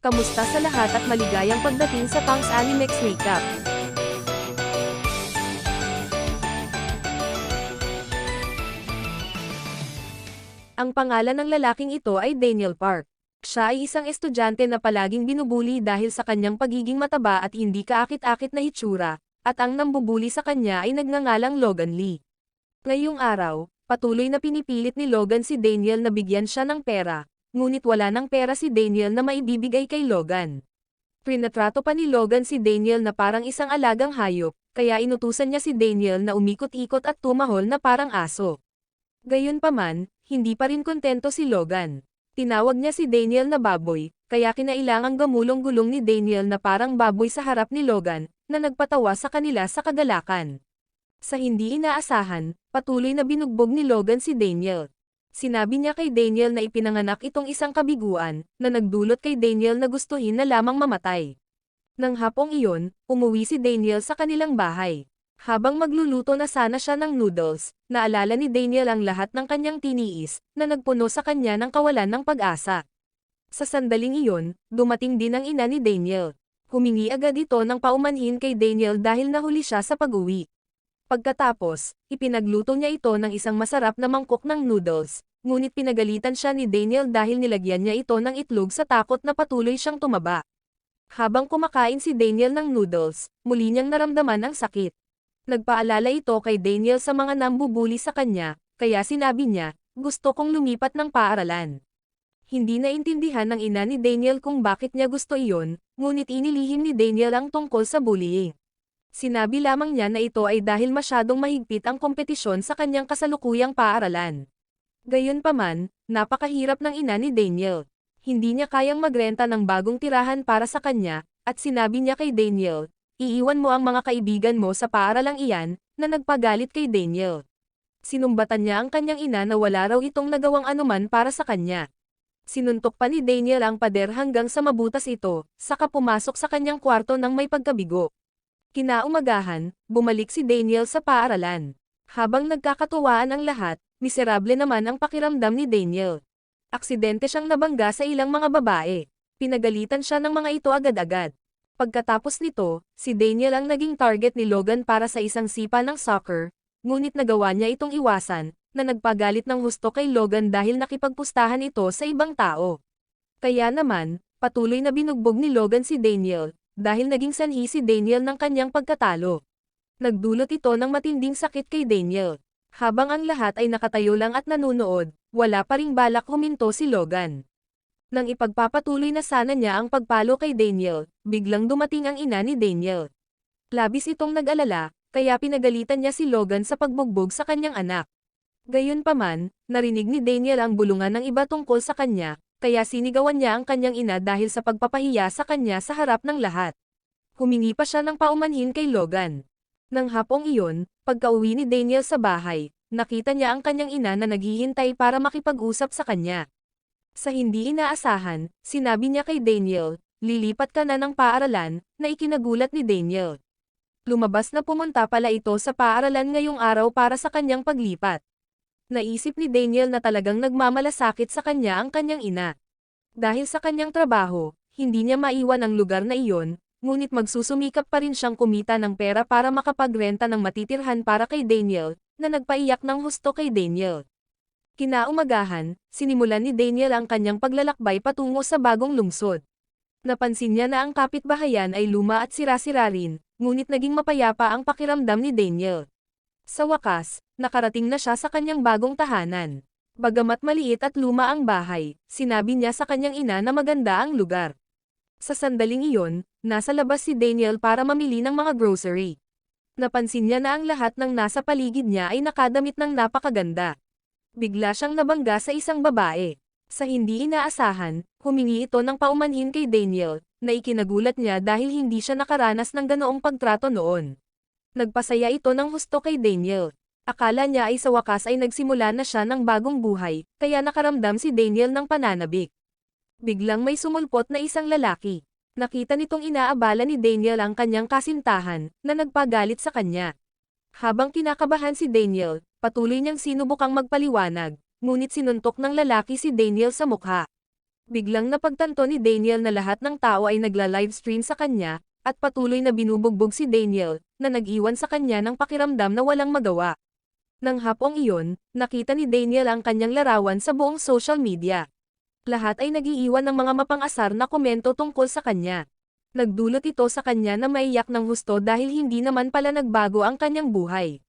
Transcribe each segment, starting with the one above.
Kamusta sa lahat at maligayang pagdating sa Tang's Animex Recap. Ang pangalan ng lalaking ito ay Daniel Park. Siya ay isang estudyante na palaging binubuli dahil sa kanyang pagiging mataba at hindi kaakit-akit na hitsura, at ang nambubuli sa kanya ay nagngangalang Logan Lee. Ngayong araw, patuloy na pinipilit ni Logan si Daniel na bigyan siya ng pera, ngunit wala ng pera si Daniel na maibibigay kay Logan. Trinatrato pa ni Logan si Daniel na parang isang alagang hayop, kaya inutusan niya si Daniel na umikot-ikot at tumahol na parang aso. Gayunpaman, hindi pa rin kontento si Logan. Tinawag niya si Daniel na baboy, kaya kinailangang gamulong-gulong ni Daniel na parang baboy sa harap ni Logan, na nagpatawa sa kanila sa kagalakan. Sa hindi inaasahan, patuloy na binugbog ni Logan si Daniel. Sinabi niya kay Daniel na ipinanganak itong isang kabiguan, na nagdulot kay Daniel na gustuhin na lamang mamatay. Nang hapong iyon, umuwi si Daniel sa kanilang bahay. Habang magluluto na sana siya ng noodles, naalala ni Daniel ang lahat ng kanyang tiniis, na nagpuno sa kanya ng kawalan ng pag-asa. Sa sandaling iyon, dumating din ang ina ni Daniel. Humingi agad ito ng paumanhin kay Daniel dahil nahuli siya sa pag-uwi. Pagkatapos, ipinagluto niya ito ng isang masarap na mangkok ng noodles, ngunit pinagalitan siya ni Daniel dahil nilagyan niya ito ng itlog sa takot na patuloy siyang tumaba. Habang kumakain si Daniel ng noodles, muli niyang naramdaman ang sakit. Nagpaalala ito kay Daniel sa mga nambubuli sa kanya, kaya sinabi niya, "Gusto kong lumipat ng paaralan." Hindi naintindihan ng ina ni Daniel kung bakit niya gusto iyon, ngunit inilihim ni Daniel ang tungkol sa bullying. Sinabi lamang niya na ito ay dahil masyadong mahigpit ang kompetisyon sa kanyang kasalukuyang paaralan. Gayunpaman, napakahirap ng ina ni Daniel. Hindi niya kayang magrenta ng bagong tirahan para sa kanya, at sinabi niya kay Daniel, "Iiwan mo ang mga kaibigan mo sa paaralang iyan," na nagpagalit kay Daniel. Sinumbatan niya ang kanyang ina na wala raw itong nagawang anuman para sa kanya. Sinuntok pa ni Daniel ang pader hanggang sa mabutas ito, saka pumasok sa kanyang kwarto nang may pagkabigo. Kinaumagahan, bumalik si Daniel sa paaralan. Habang nagkakatuwaan ang lahat, miserable naman ang pakiramdam ni Daniel. Aksidente siyang nabangga sa ilang mga babae. Pinagalitan siya ng mga ito agad-agad. Pagkatapos nito, si Daniel ang naging target ni Logan para sa isang sipa ng soccer, ngunit nagawa niya itong iwasan, na nagpagalit ng husto kay Logan dahil nakipagpustahan ito sa ibang tao. Kaya naman, patuloy na binugbog ni Logan si Daniel, dahil naging sanhi si Daniel ng kanyang pagkatalo. Nagdulot ito ng matinding sakit kay Daniel. Habang ang lahat ay nakatayo lang at nanunood, wala pa ring balak huminto si Logan. Nang ipagpapatuloy na sana niya ang pagpalo kay Daniel, biglang dumating ang ina ni Daniel. Labis itong nag-alala, kaya pinagalitan niya si Logan sa pagbugbog sa kanyang anak. Gayunpaman, narinig ni Daniel ang bulungan ng iba tungkol sa kanya, kaya sinigawan niya ang kanyang ina dahil sa pagpapahiya sa kanya sa harap ng lahat. Humingi pa siya ng paumanhin kay Logan. Nang hapong iyon, pagka-uwi ni Daniel sa bahay, nakita niya ang kanyang ina na naghihintay para makipag-usap sa kanya. Sa hindi inaasahan, sinabi niya kay Daniel, "Lilipat ka na ng paaralan," na ikinagulat ni Daniel. Lumabas na pumunta pala ito sa paaralan ngayong araw para sa kanyang paglipat. Naisip ni Daniel na talagang nagmamalasakit sa kanya ang kanyang ina. Dahil sa kanyang trabaho, hindi niya maiwan ang lugar na iyon, ngunit magsusumikap pa rin siyang kumita ng pera para makapagrenta ng matitirhan para kay Daniel, na nagpaiyak ng husto kay Daniel. Kinaumagahan, sinimulan ni Daniel ang kanyang paglalakbay patungo sa bagong lungsod. Napansin niya na ang kapitbahayan ay luma at sira-sira rin, ngunit naging mapayapa ang pakiramdam ni Daniel. Sa wakas, nakarating na siya sa kanyang bagong tahanan. Bagamat maliit at luma ang bahay, sinabi niya sa kanyang ina na maganda ang lugar. Sa sandaling iyon, nasa labas si Daniel para mamili ng mga grocery. Napansin niya na ang lahat ng nasa paligid niya ay nakadamit ng napakaganda. Bigla siyang nabangga sa isang babae. Sa hindi inaasahan, humingi ito ng paumanhin kay Daniel, na ikinagulat niya dahil hindi siya nakaranas ng ganoong pagtrato noon. Nagpasaya ito ng husto kay Daniel. Akala niya ay sa wakas ay nagsimula na siya ng bagong buhay, kaya nakaramdam si Daniel ng pananabik. Biglang may sumulpot na isang lalaki. Nakita nitong inaabala ni Daniel ang kanyang kasintahan, na nagpagalit sa kanya. Habang kinakabahan si Daniel, patuloy niyang sinubukang magpaliwanag, ngunit sinuntok ng lalaki si Daniel sa mukha. Biglang napagtanto ni Daniel na lahat ng tao ay nagla-livestream sa kanya, at patuloy na binubugbog si Daniel, na nag-iwan sa kanya ng pakiramdam na walang magawa. Nang hapong iyon, nakita ni Daniel ang kanyang larawan sa buong social media. Lahat ay nag-iiwan ng mga mapang-asar na komento tungkol sa kanya. Nagdulot ito sa kanya na maiyak ng husto dahil hindi naman pala nagbago ang kanyang buhay.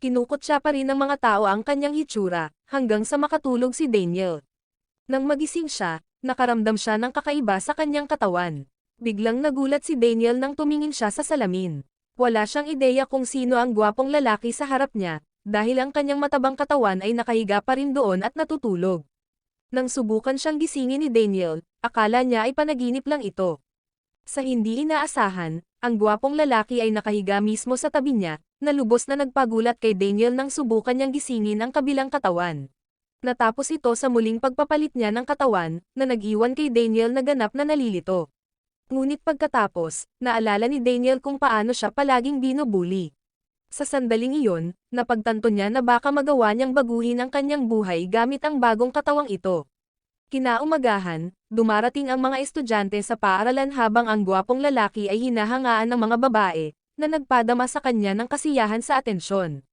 Kinukutya pa rin ng mga tao ang kanyang hitsura, hanggang sa makatulog si Daniel. Nang magising siya, nakaramdam siya ng kakaiba sa kanyang katawan. Biglang nagulat si Daniel nang tumingin siya sa salamin. Wala siyang ideya kung sino ang gwapong lalaki sa harap niya, dahil ang kanyang matabang katawan ay nakahiga pa rin doon at natutulog. Nang subukan siyang gisingin ni Daniel, akala niya ay panaginip lang ito. Sa hindi inaasahan, ang gwapong lalaki ay nakahiga mismo sa tabi niya, na lubos na nagpagulat kay Daniel nang subukan niyang gisingin ang kabilang katawan. Natapos ito sa muling pagpapalit niya ng katawan, na nag-iwan kay Daniel na ganap na nalilito. Ngunit pagkatapos, naalala ni Daniel kung paano siya palaging binubuli. Sa sandaling iyon, napagtanto niya na baka magawa niyang baguhin ang kanyang buhay gamit ang bagong katawang ito. Kinaumagahan, dumarating ang mga estudyante sa paaralan habang ang gwapong lalaki ay hinahangaan ng mga babae, na nagpadama sa kanya ng kasiyahan sa atensyon.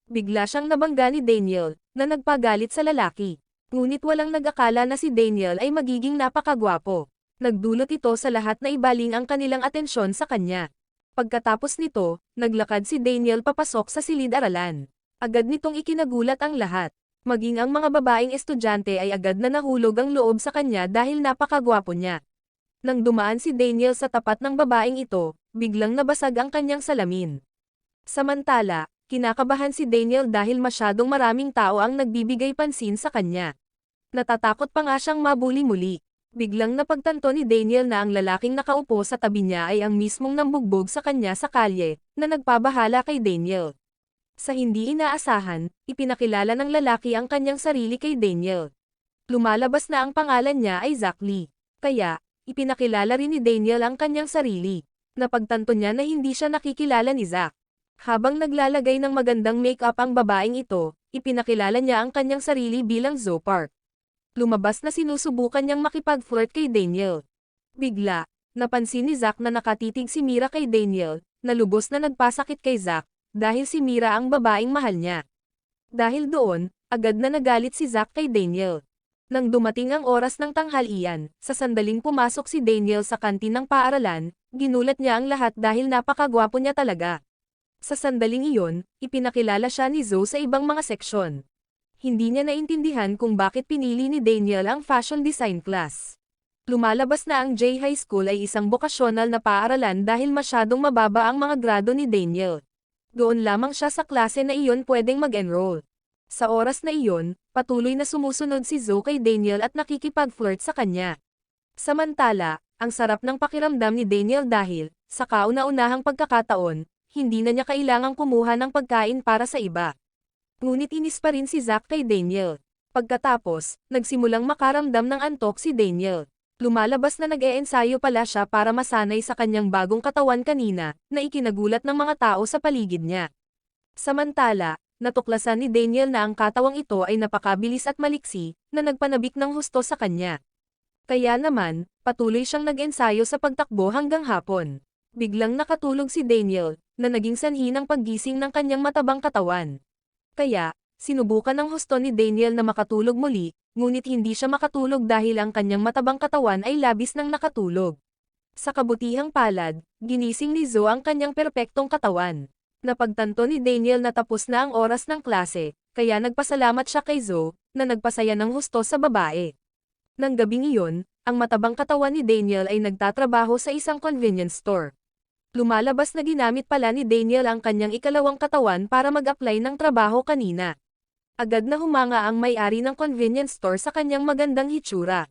Bigla siyang nabangga ni Daniel, na nagpagalit sa lalaki. Ngunit walang nag-akala na si Daniel ay magiging napakagwapo. Nagdulot ito sa lahat na ibaling ang kanilang atensyon sa kanya. Pagkatapos nito, naglakad si Daniel papasok sa silid-aralan. Agad nitong ikinagulat ang lahat. Maging ang mga babaeng estudyante ay agad na nahulog ang loob sa kanya dahil napakagwapo niya. Nang dumaan si Daniel sa tapat ng babaeng ito, biglang nabasag ang kanyang salamin. Samantala, kinakabahan si Daniel dahil masyadong maraming tao ang nagbibigay pansin sa kanya. Natatakot pa nga siyang mabuli muli. Biglang napagtanto ni Daniel na ang lalaking nakaupo sa tabi niya ay ang mismong nambugbog sa kanya sa kalye, na nagpabahala kay Daniel. Sa hindi inaasahan, ipinakilala ng lalaki ang kanyang sarili kay Daniel. Lumalabas na ang pangalan niya ay Zack Lee. Kaya, ipinakilala rin ni Daniel ang kanyang sarili. Napagtanto niya na hindi siya nakikilala ni Zack. Habang naglalagay ng magandang make-up ang babaeng ito, ipinakilala niya ang kanyang sarili bilang Zoe Park. Lumabas na sinusubukan niyang makipag-flirt kay Daniel. Bigla, napansin ni Zack na nakatitig si Mira kay Daniel, na lubos na nagpasakit kay Zack, dahil si Mira ang babaeng mahal niya. Dahil doon, agad na nagalit si Zack kay Daniel. Nang dumating ang oras ng tanghalian, sa sandaling pumasok si Daniel sa kantin ng paaralan, ginulat niya ang lahat dahil napakagwapo niya talaga. Sa sandaling iyon, ipinakilala siya ni Zoe sa ibang mga seksyon. Hindi niya naintindihan kung bakit pinili ni Daniel ang fashion design class. Lumalabas na ang J High School ay isang bokasyonal na paaralan dahil masyadong mababa ang mga grado ni Daniel. Doon lamang siya sa klase na iyon pwedeng mag-enroll. Sa oras na iyon, patuloy na sumusunod si Zoe kay Daniel at nakikipag-flirt sa kanya. Samantala, ang sarap ng pakiramdam ni Daniel dahil, sa kauna-unahang pagkakataon, hindi na niya kailangang kumuha ng pagkain para sa iba. Ngunit inis pa rin si Zack kay Daniel. Pagkatapos, nagsimulang makaramdam ng antok si Daniel. Lumalabas na nag-e-ensayo pala siya para masanay sa kanyang bagong katawan kanina, na ikinagulat ng mga tao sa paligid niya. Samantala, natuklasan ni Daniel na ang katawang ito ay napakabilis at maliksi, na nagpanabik ng husto sa kanya. Kaya naman, patuloy siyang nag-ensayo sa pagtakbo hanggang hapon. Biglang nakatulog si Daniel, na naging sanhi ng paggising ng kanyang matabang katawan. Kaya, sinubukan ng husto ni Daniel na makatulog muli, ngunit hindi siya makatulog dahil ang kanyang matabang katawan ay labis nang nakatulog. Sa kabutihang palad, ginising ni Zoe ang kanyang perpektong katawan. Napagtanto ni Daniel na tapos na ang oras ng klase, kaya nagpasalamat siya kay Zoe, na nagpasaya ng husto sa babae. Nang gabing iyon, ang matabang katawan ni Daniel ay nagtatrabaho sa isang convenience store. Lumalabas na ginamit pala ni Daniel ang kanyang ikalawang katawan para mag-apply ng trabaho kanina. Agad na humanga ang may-ari ng convenience store sa kanyang magandang hitsura.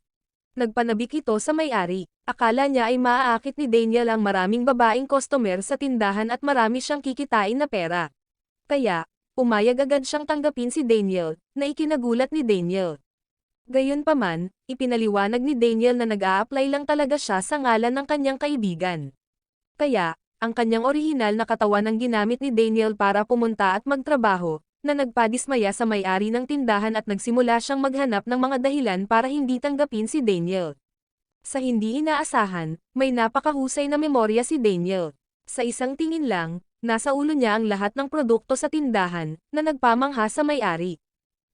Nagpanabik ito sa may-ari. Akala niya ay maaakit ni Daniel ang maraming babaeng customer sa tindahan at marami siyang kikitain na pera. Kaya, pumayag agad siyang tanggapin si Daniel, na ikinagulat ni Daniel. Gayunpaman, ipinaliwanag ni Daniel na nag-a-apply lang talaga siya sa ngalan ng kanyang kaibigan. Kaya, ang kanyang orihinal na katawan ang ginamit ni Daniel para pumunta at magtrabaho, na nagpadismaya sa may-ari ng tindahan at nagsimula siyang maghanap ng mga dahilan para hindi tanggapin si Daniel. Sa hindi inaasahan, may napakahusay na memorya si Daniel. Sa isang tingin lang, nasa ulo niya ang lahat ng produkto sa tindahan, na nagpamangha sa may-ari.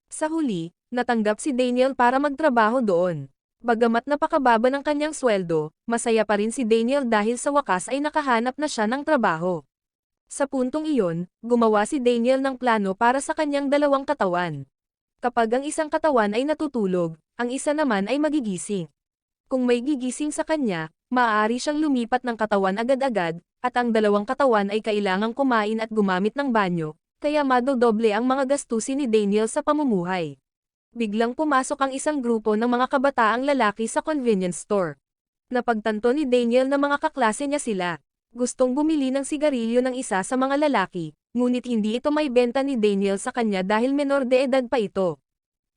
Sa huli, natanggap si Daniel para magtrabaho doon. Bagamat napakababa ng kanyang sweldo, masaya pa rin si Daniel dahil sa wakas ay nakahanap na siya ng trabaho. Sa puntong iyon, gumawa si Daniel ng plano para sa kanyang dalawang katawan. Kapag ang isang katawan ay natutulog, ang isa naman ay magigising. Kung may gigising sa kanya, maaari siyang lumipat ng katawan agad-agad, at ang dalawang katawan ay kailangang kumain at gumamit ng banyo, kaya madodoble ang mga gastusin ni Daniel sa pamumuhay. Biglang pumasok ang isang grupo ng mga kabataang lalaki sa convenience store. Napagtanto ni Daniel na mga kaklase niya sila. Gustong bumili ng sigarilyo ng isa sa mga lalaki, ngunit hindi ito may benta ni Daniel sa kanya dahil menor de edad pa ito.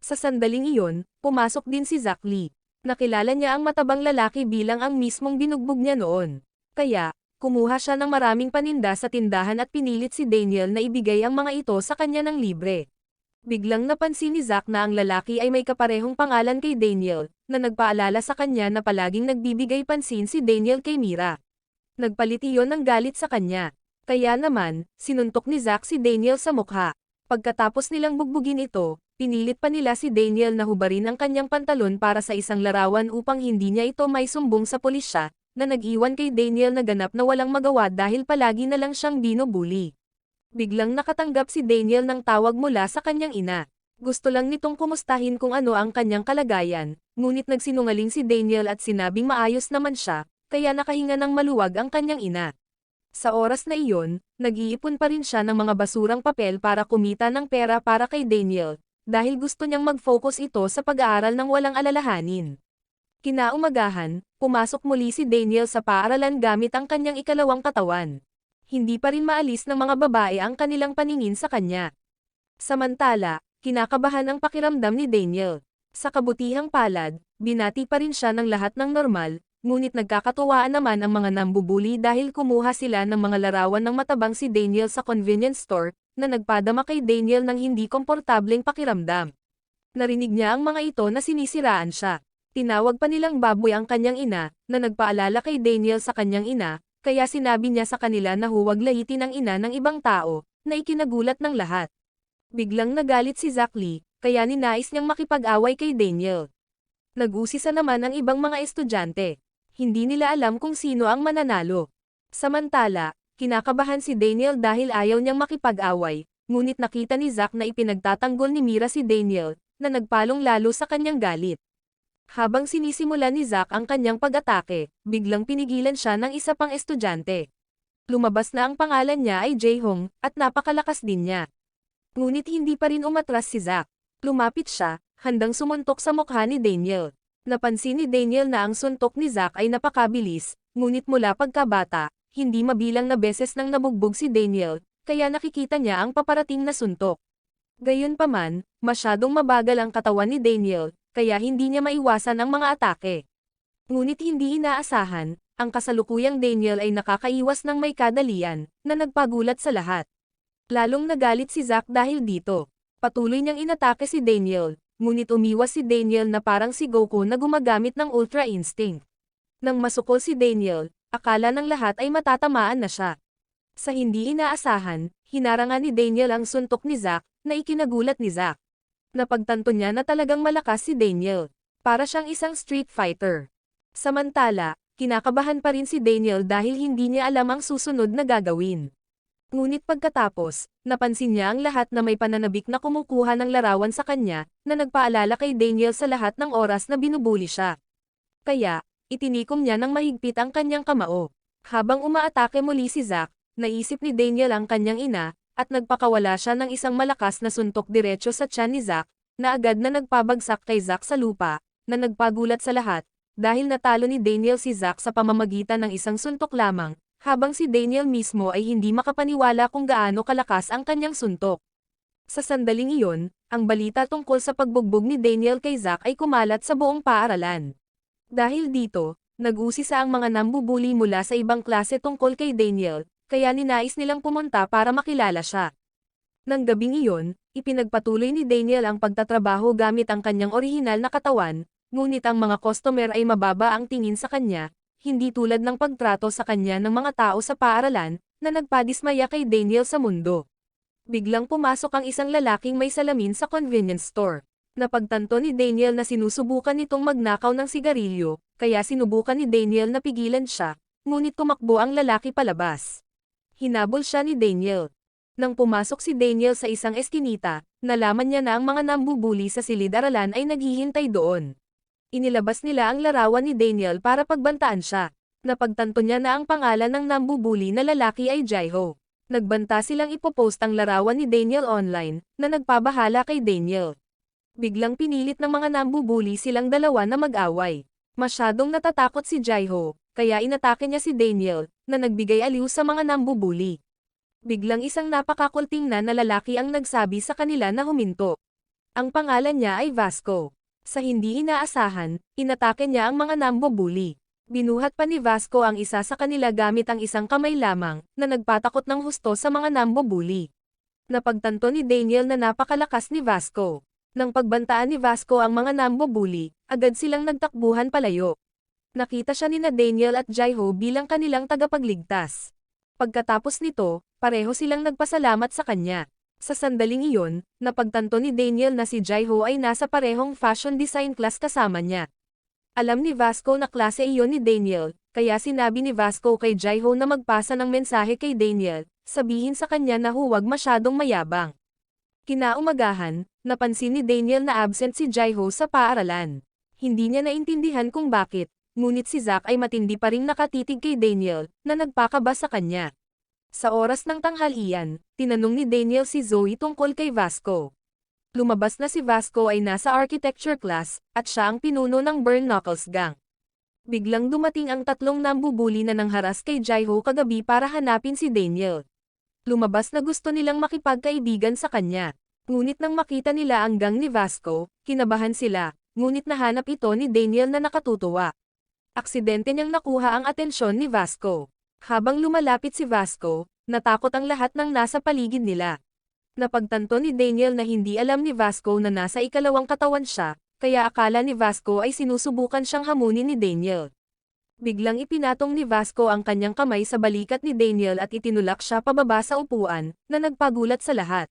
Sa sandaling iyon, pumasok din si Zack Lee. Nakilala niya ang matabang lalaki bilang ang mismong binugbog niya noon. Kaya, kumuha siya ng maraming paninda sa tindahan at pinilit si Daniel na ibigay ang mga ito sa kanya ng libre. Biglang napansin ni Zack na ang lalaki ay may kaparehong pangalan kay Daniel, na nagpaalala sa kanya na palaging nagbibigay pansin si Daniel kay Mira. Nagpalit iyon ng galit sa kanya. Kaya naman, sinuntok ni Zack si Daniel sa mukha. Pagkatapos nilang bugbugin ito, pinilit pa nila si Daniel na hubarin ang kanyang pantalon para sa isang larawan upang hindi niya ito may sumbong sa pulisya, na nag-iwan kay Daniel na ganap na walang magawa dahil palagi na lang siyang binubuli. Biglang nakatanggap si Daniel ng tawag mula sa kanyang ina. Gusto lang nitong kumustahin kung ano ang kanyang kalagayan, ngunit nagsinungaling si Daniel at sinabing maayos naman siya, kaya nakahinga ng maluwag ang kanyang ina. Sa oras na iyon, nag-iipon pa rin siya ng mga basurang papel para kumita ng pera para kay Daniel, dahil gusto niyang mag-focus ito sa pag-aaral ng walang alalahanin. Kinaumagahan, pumasok muli si Daniel sa paaralan gamit ang kanyang ikalawang katawan. Hindi pa rin maalis ng mga babae ang kanilang paningin sa kanya. Samantala, kinakabahan ang pakiramdam ni Daniel. Sa kabutihang palad, binati pa rin siya ng lahat ng normal, ngunit nagkakatuwaan naman ang mga nambubuli dahil kumuha sila ng mga larawan ng matabang si Daniel sa convenience store, na nagpadama kay Daniel ng hindi komportableng pakiramdam. Narinig niya ang mga ito na sinisiraan siya. Tinawag pa nilang baboy ang kanyang ina, na nagpaalala kay Daniel sa kanyang ina, kaya sinabi niya sa kanila na huwag lahitin ang ina ng ibang tao, na ikinagulat ng lahat. Biglang nagalit si Zack Lee, kaya ninais niyang makipag-away kay Daniel. Nag-usisa naman ang ibang mga estudyante. Hindi nila alam kung sino ang mananalo. Samantala, kinakabahan si Daniel dahil ayaw niyang makipag-away, ngunit nakita ni Zack na ipinagtatanggol ni Mira si Daniel, na nagpalong lalo sa kanyang galit. Habang sinisimula ni Zack ang kanyang pag-atake, biglang pinigilan siya ng isa pang estudyante. Lumabas na ang pangalan niya ay Jae-hong, at napakalakas din niya. Ngunit hindi pa rin umatras si Zack. Lumapit siya, handang sumuntok sa mukha ni Daniel. Napansin ni Daniel na ang suntok ni Zack ay napakabilis, ngunit mula pagkabata, hindi mabilang na beses nang nabugbog si Daniel, kaya nakikita niya ang paparating na suntok. Gayunpaman, masyadong mabagal ang katawan ni Daniel, kaya hindi niya maiwasan ang mga atake. Ngunit hindi inaasahan, ang kasalukuyang Daniel ay nakakaiwas ng may kadalian, na nagpagulat sa lahat. Lalong nagalit si Zack dahil dito. Patuloy niyang inatake si Daniel, ngunit umiwas si Daniel na parang si Goku na gumagamit ng Ultra Instinct. Nang masukol si Daniel, akala ng lahat ay matatamaan na siya. Sa hindi inaasahan, hinarangan ni Daniel ang suntok ni Zack, na ikinagulat ni Zack. Napagtanto niya na talagang malakas si Daniel. Para siyang isang street fighter. Samantala, kinakabahan pa rin si Daniel dahil hindi niya alam ang susunod na gagawin. Ngunit pagkatapos, napansin niya ang lahat na may pananabik na kumukuha ng larawan sa kanya, na nagpaalala kay Daniel sa lahat ng oras na binubuli siya. Kaya, itinikom niya ng mahigpit ang kanyang kamao. Habang umaatake muli si Zack, naisip ni Daniel ang kanyang ina, at nagpakawala siya ng isang malakas na suntok diretso sa tiyan ni Zack, na agad na nagpabagsak kay Zack sa lupa, na nagpagulat sa lahat, dahil natalo ni Daniel si Zack sa pamamagitan ng isang suntok lamang, habang si Daniel mismo ay hindi makapaniwala kung gaano kalakas ang kanyang suntok. Sa sandaling iyon, ang balita tungkol sa pagbugbog ni Daniel kay Zack ay kumalat sa buong paaralan. Dahil dito, nag-usisa ang mga nambubuli mula sa ibang klase tungkol kay Daniel, kaya ninais nilang pumunta para makilala siya. Nang gabing iyon, Ipinagpatuloy ni Daniel ang pagtatrabaho gamit ang kanyang orihinal na katawan, ngunit ang mga customer ay mababa ang tingin sa kanya, hindi tulad ng pagtrato sa kanya ng mga tao sa paaralan, na nagpadismaya kay Daniel sa mundo. Biglang pumasok ang isang lalaking may salamin sa convenience store. Napagtanto ni Daniel na sinusubukan nitong magnakaw ng sigarilyo, kaya sinubukan ni Daniel na pigilan siya, ngunit tumakbo ang lalaki palabas. Hinabol siya ni Daniel. Nang pumasok si Daniel sa isang eskinita, nalaman niya na ang mga nambubuli sa silid-aralan ay naghihintay doon. Inilabas nila ang larawan ni Daniel para pagbantaan siya. Napagtanto niya na ang pangalan ng nambubuli na lalaki ay Jaiho. Nagbanta silang ipopost ang larawan ni Daniel online, na nagpabahala kay Daniel. Biglang pinilit ng mga nambubuli silang dalawa na mag-away. Masyadong natatakot si Jaiho, kaya inatake niya si Daniel, na nagbigay aliw sa mga nambubuli. Biglang isang napakakultingnan na lalaki ang nagsabi sa kanila na huminto. Ang pangalan niya ay Vasco. Sa hindi inaasahan, inatake niya ang mga nambubuli. Binuhat pa ni Vasco ang isa sa kanila gamit ang isang kamay lamang, na nagpatakot ng husto sa mga nambubuli. Napagtanto ni Daniel na napakalakas ni Vasco. Nang pagbantaan ni Vasco ang mga nambubuli, agad silang nagtakbuhan palayo. Nakita siya ni Daniel at Jaiho bilang kanilang tagapagligtas. Pagkatapos nito, pareho silang nagpasalamat sa kanya. Sa sandaling iyon, napagtanto ni Daniel na si Jaiho ay nasa parehong fashion design class kasama niya. Alam ni Vasco na klase iyon ni Daniel, kaya sinabi ni Vasco kay Jaiho na magpasa ng mensahe kay Daniel, sabihin sa kanya na huwag masyadong mayabang. Kinaumagahan, napansin ni Daniel na absent si Jaiho sa paaralan. Hindi niya naintindihan kung bakit. Ngunit si Zack ay matindi pa ring nakatitig kay Daniel, na nagpakaba sa kanya. Sa oras ng tanghalian, tinanong ni Daniel si Zoe tungkol kay Vasco. Lumabas na si Vasco ay nasa architecture class, at siya ang pinuno ng Burn Knuckles Gang. Biglang dumating ang tatlong nambubuli na nangharas kay Jaiho kagabi para hanapin si Daniel. Lumabas na gusto nilang makipagkaibigan sa kanya. Ngunit nang makita nila ang gang ni Vasco, kinabahan sila, ngunit nahanap ito ni Daniel na nakatutuwa. Aksidente niyang nakuha ang atensyon ni Vasco. Habang lumalapit si Vasco, natakot ang lahat ng nasa paligid nila. Napagtanto ni Daniel na hindi alam ni Vasco na nasa ikalawang katawan siya, kaya akala ni Vasco ay sinusubukan siyang hamunin ni Daniel. Biglang ipinatong ni Vasco ang kanyang kamay sa balikat ni Daniel at itinulak siya pababa sa upuan, na nagpagulat sa lahat.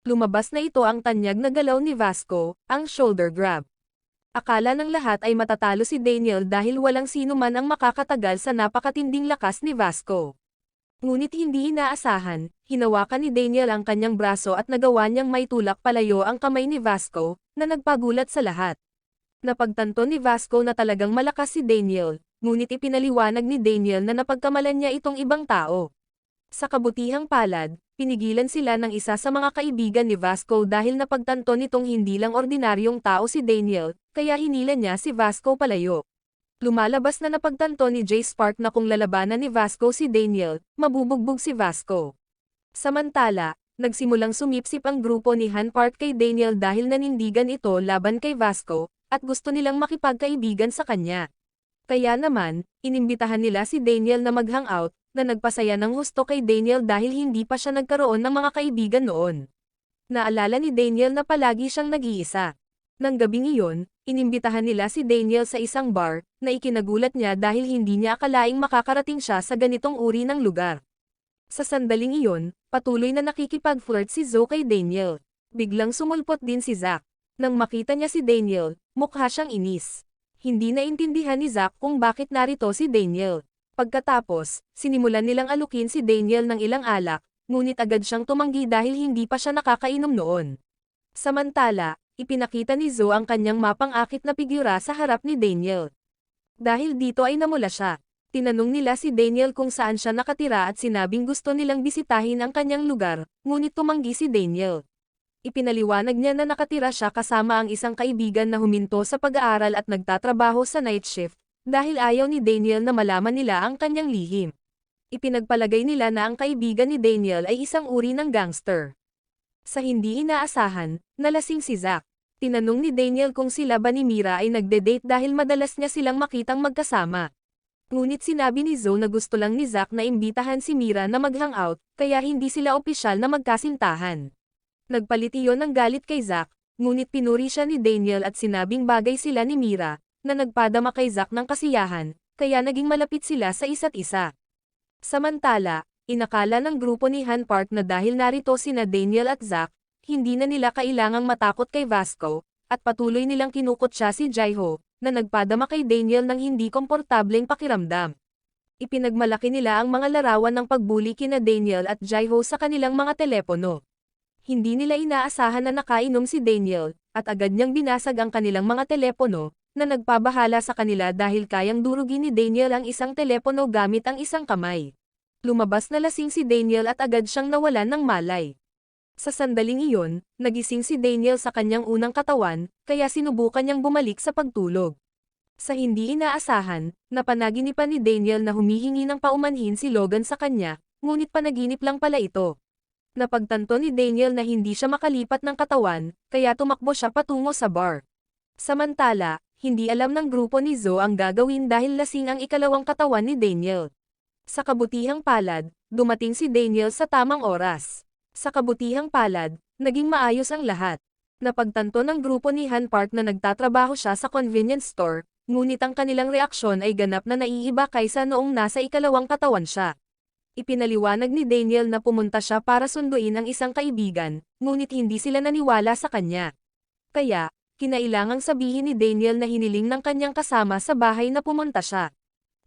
Lumabas na ito ang tanyag na galaw ni Vasco, ang shoulder grab. Akala ng lahat ay matatalo si Daniel dahil walang sino man ang makakatagal sa napakatinding lakas ni Vasco. Ngunit hindi inaasahan, hinawakan ni Daniel ang kanyang braso at nagawa niyang maitulak palayo ang kamay ni Vasco, na nagpagulat sa lahat. Napagtanto ni Vasco na talagang malakas si Daniel, ngunit ipinaliwanag ni Daniel na napagkamalan niya itong ibang tao. Sa kabutihang palad, pinigilan sila ng isa sa mga kaibigan ni Vasco dahil napagtanto nitong hindi lang ordinaryong tao si Daniel, kaya hinila niya si Vasco palayo. Lumalabas na napagtanto ni Jay Spark na kung lalabanan ni Vasco si Daniel, mabubugbog si Vasco. Samantala, nagsimulang sumipsip ang grupo ni Han Park kay Daniel dahil nanindigan ito laban kay Vasco, at gusto nilang makipagkaibigan sa kanya. Kaya naman, inimbitahan nila si Daniel na mag-hangout, na nagpasaya ng husto kay Daniel dahil hindi pa siya nagkaroon ng mga kaibigan noon. Naalala ni Daniel na palagi siyang nag-iisa. Nang gabing iyon, inimbitahan nila si Daniel sa isang bar, na ikinagulat niya dahil hindi niya akalaing makakarating siya sa ganitong uri ng lugar. Sa sandaling iyon, patuloy na nakikipag-flirt si Zoe kay Daniel. Biglang sumulpot din si Zack. Nang makita niya si Daniel, mukha siyang inis. Hindi naintindihan ni Zack kung bakit narito si Daniel. Pagkatapos, sinimulan nilang alukin si Daniel ng ilang alak, ngunit agad siyang tumanggi dahil hindi pa siya nakakainom noon. Samantala, ipinakita ni Zoe ang kanyang mapang-akit na figura sa harap ni Daniel. Dahil dito ay namula siya. Tinanong nila si Daniel kung saan siya nakatira at sinabing gusto nilang bisitahin ang kanyang lugar, ngunit tumanggi si Daniel. Ipinaliwanag niya na nakatira siya kasama ang isang kaibigan na huminto sa pag-aaral at nagtatrabaho sa night shift, dahil ayaw ni Daniel na malaman nila ang kanyang lihim. Ipinagpalagay nila na ang kaibigan ni Daniel ay isang uri ng gangster. Sa hindi inaasahan, nalasing si Zack. Tinanong ni Daniel kung sila ba ni Mira ay nagde-date dahil madalas niya silang makitang magkasama. Ngunit sinabi ni Zoe na gusto lang ni Zack na imbitahan si Mira na mag-hangout, kaya hindi sila opisyal na magkasintahan. Nagpalit iyon ng galit kay Zack, ngunit pinuri siya ni Daniel at sinabing bagay sila ni Mira, na nagpadama kay Zack ng kasiyahan, kaya naging malapit sila sa isa't isa. Samantala, inakala ng grupo ni Han Park na dahil narito sina Daniel at Zack, hindi na nila kailangang matakot kay Vasco, at patuloy nilang kinukutya si Jaiho, na nagpadama kay Daniel ng hindi komportableng pakiramdam. Ipinagmalaki nila ang mga larawan ng pagbuli kina Daniel at Jaiho sa kanilang mga telepono. Hindi nila inaasahan na nakainom si Daniel, at agad niyang binasag ang kanilang mga telepono, na nagpabahala sa kanila dahil kayang durugin ni Daniel ang isang telepono gamit ang isang kamay. Lumabas na lasing si Daniel at agad siyang nawalan ng malay. Sa sandaling iyon, nagising si Daniel sa kanyang unang katawan, kaya sinubukan niyang bumalik sa pagtulog. Sa hindi inaasahan, napanaginipan ni Daniel na humihingi ng paumanhin si Logan sa kanya, ngunit panaginip lang pala ito. Napagtanto ni Daniel na hindi siya makalipat ng katawan, kaya tumakbo siya patungo sa bar. Samantala, hindi alam ng grupo ni Zo ang gagawin dahil lasing ang ikalawang katawan ni Daniel. Sa kabutihang palad, dumating si Daniel sa tamang oras. Sa kabutihang palad, naging maayos ang lahat. Napagtanto ng grupo ni Han Park na nagtatrabaho siya sa convenience store, ngunit ang kanilang reaksyon ay ganap na naiiba kaysa noong nasa ikalawang katawan siya. Ipinaliwanag ni Daniel na pumunta siya para sunduin ang isang kaibigan, ngunit hindi sila naniwala sa kanya. Kaya, kinailangang sabihin ni Daniel na hiniling ng kanyang kasama sa bahay na pumunta siya.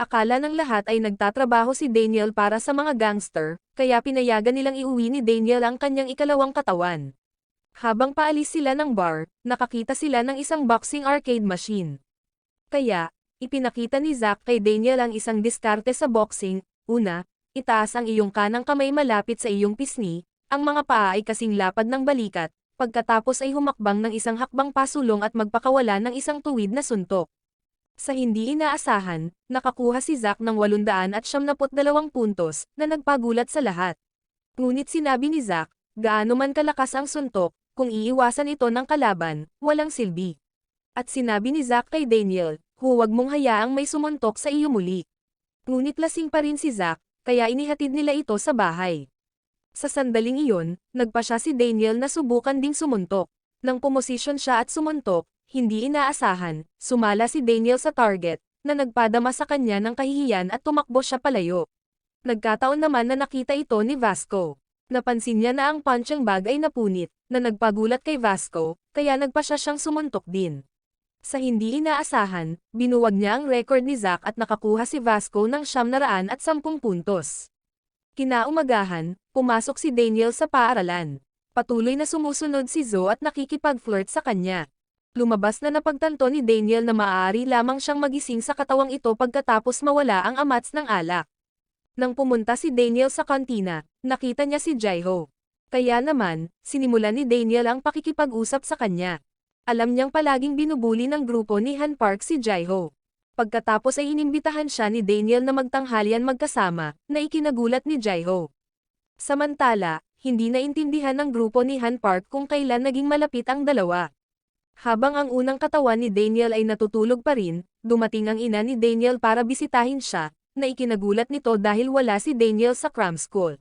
Akala ng lahat ay nagtatrabaho si Daniel para sa mga gangster, kaya pinayagan nilang iuwi ni Daniel ang kanyang ikalawang katawan. Habang paalis sila ng bar, nakakita sila ng isang boxing arcade machine. Kaya, ipinakita ni Zack kay Daniel ang isang diskarte sa boxing. Una, itaas ang iyong kanang kamay malapit sa iyong pisngi, ang mga paa ay kasing lapad ng balikat, pagkatapos ay humakbang ng isang hakbang pasulong at magpakawala ng isang tuwid na suntok. Sa hindi inaasahan, nakakuha si Zack ng 872 puntos, na nagpagulat sa lahat. Ngunit sinabi ni Zack, gaano man kalakas ang suntok, kung iiwasan ito ng kalaban, walang silbi. At sinabi ni Zack kay Daniel, huwag mong hayaang may sumuntok sa iyo muli. Ngunit lasing pa rin si Zack, kaya inihatid nila ito sa bahay. Sa sandaling iyon, nagpa siya si Daniel na subukan ding sumuntok. Nang pumosisyon siya at sumuntok, hindi inaasahan, sumala si Daniel sa target, na nagpadama sa kanya ng kahihiyan at tumakbo siya palayo. Nagkataon naman na nakita ito ni Vasco. Napansin niya na ang punching bag ay napunit, na nagpagulat kay Vasco, kaya nagpa siya siyang sumuntok din. Sa hindi inaasahan, binuwag niya ang record ni Zack at nakakuha si Vasco ng 910 puntos. Kinaumagahan, pumasok si Daniel sa paaralan. Patuloy na sumusunod si Zo at nakikipag-flirt sa kanya. Lumabas na napagtanto ni Daniel na maaari lamang siyang magising sa katawang ito pagkatapos mawala ang amats ng alak. Nang pumunta si Daniel sa kantina, nakita niya si Jaiho. Kaya naman, sinimulan ni Daniel ang pakikipag-usap sa kanya. Alam niyang palaging binubuli ng grupo ni Han Park si Jaiho. Pagkatapos ay inimbitahan siya ni Daniel na magtanghalian magkasama, na ikinagulat ni Jaiho. Samantala, hindi naintindihan ng grupo ni Han Park kung kailan naging malapit ang dalawa. Habang ang unang katawan ni Daniel ay natutulog pa rin, dumating ang ina ni Daniel para bisitahin siya, na ikinagulat nito dahil wala si Daniel sa cram school.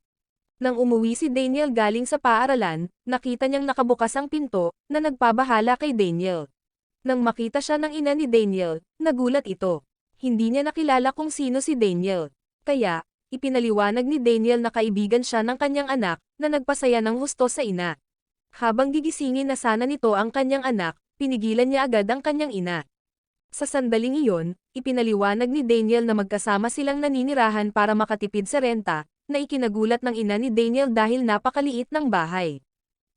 Nang umuwi si Daniel galing sa paaralan, nakita niyang nakabukas ang pinto, na nagpabahala kay Daniel. Nang makita siya ng ina ni Daniel, nagulat ito. Hindi niya nakilala kung sino si Daniel. Kaya, ipinaliwanag ni Daniel na kaibigan siya ng kanyang anak, na nagpasaya ng husto sa ina. Habang gigisingin na sana nito ang kanyang anak, pinigilan niya agad ang kanyang ina. Sa sandaling iyon, ipinaliwanag ni Daniel na magkasama silang naninirahan para makatipid sa renta, na ikinagulat ng ina ni Daniel dahil napakaliit ng bahay.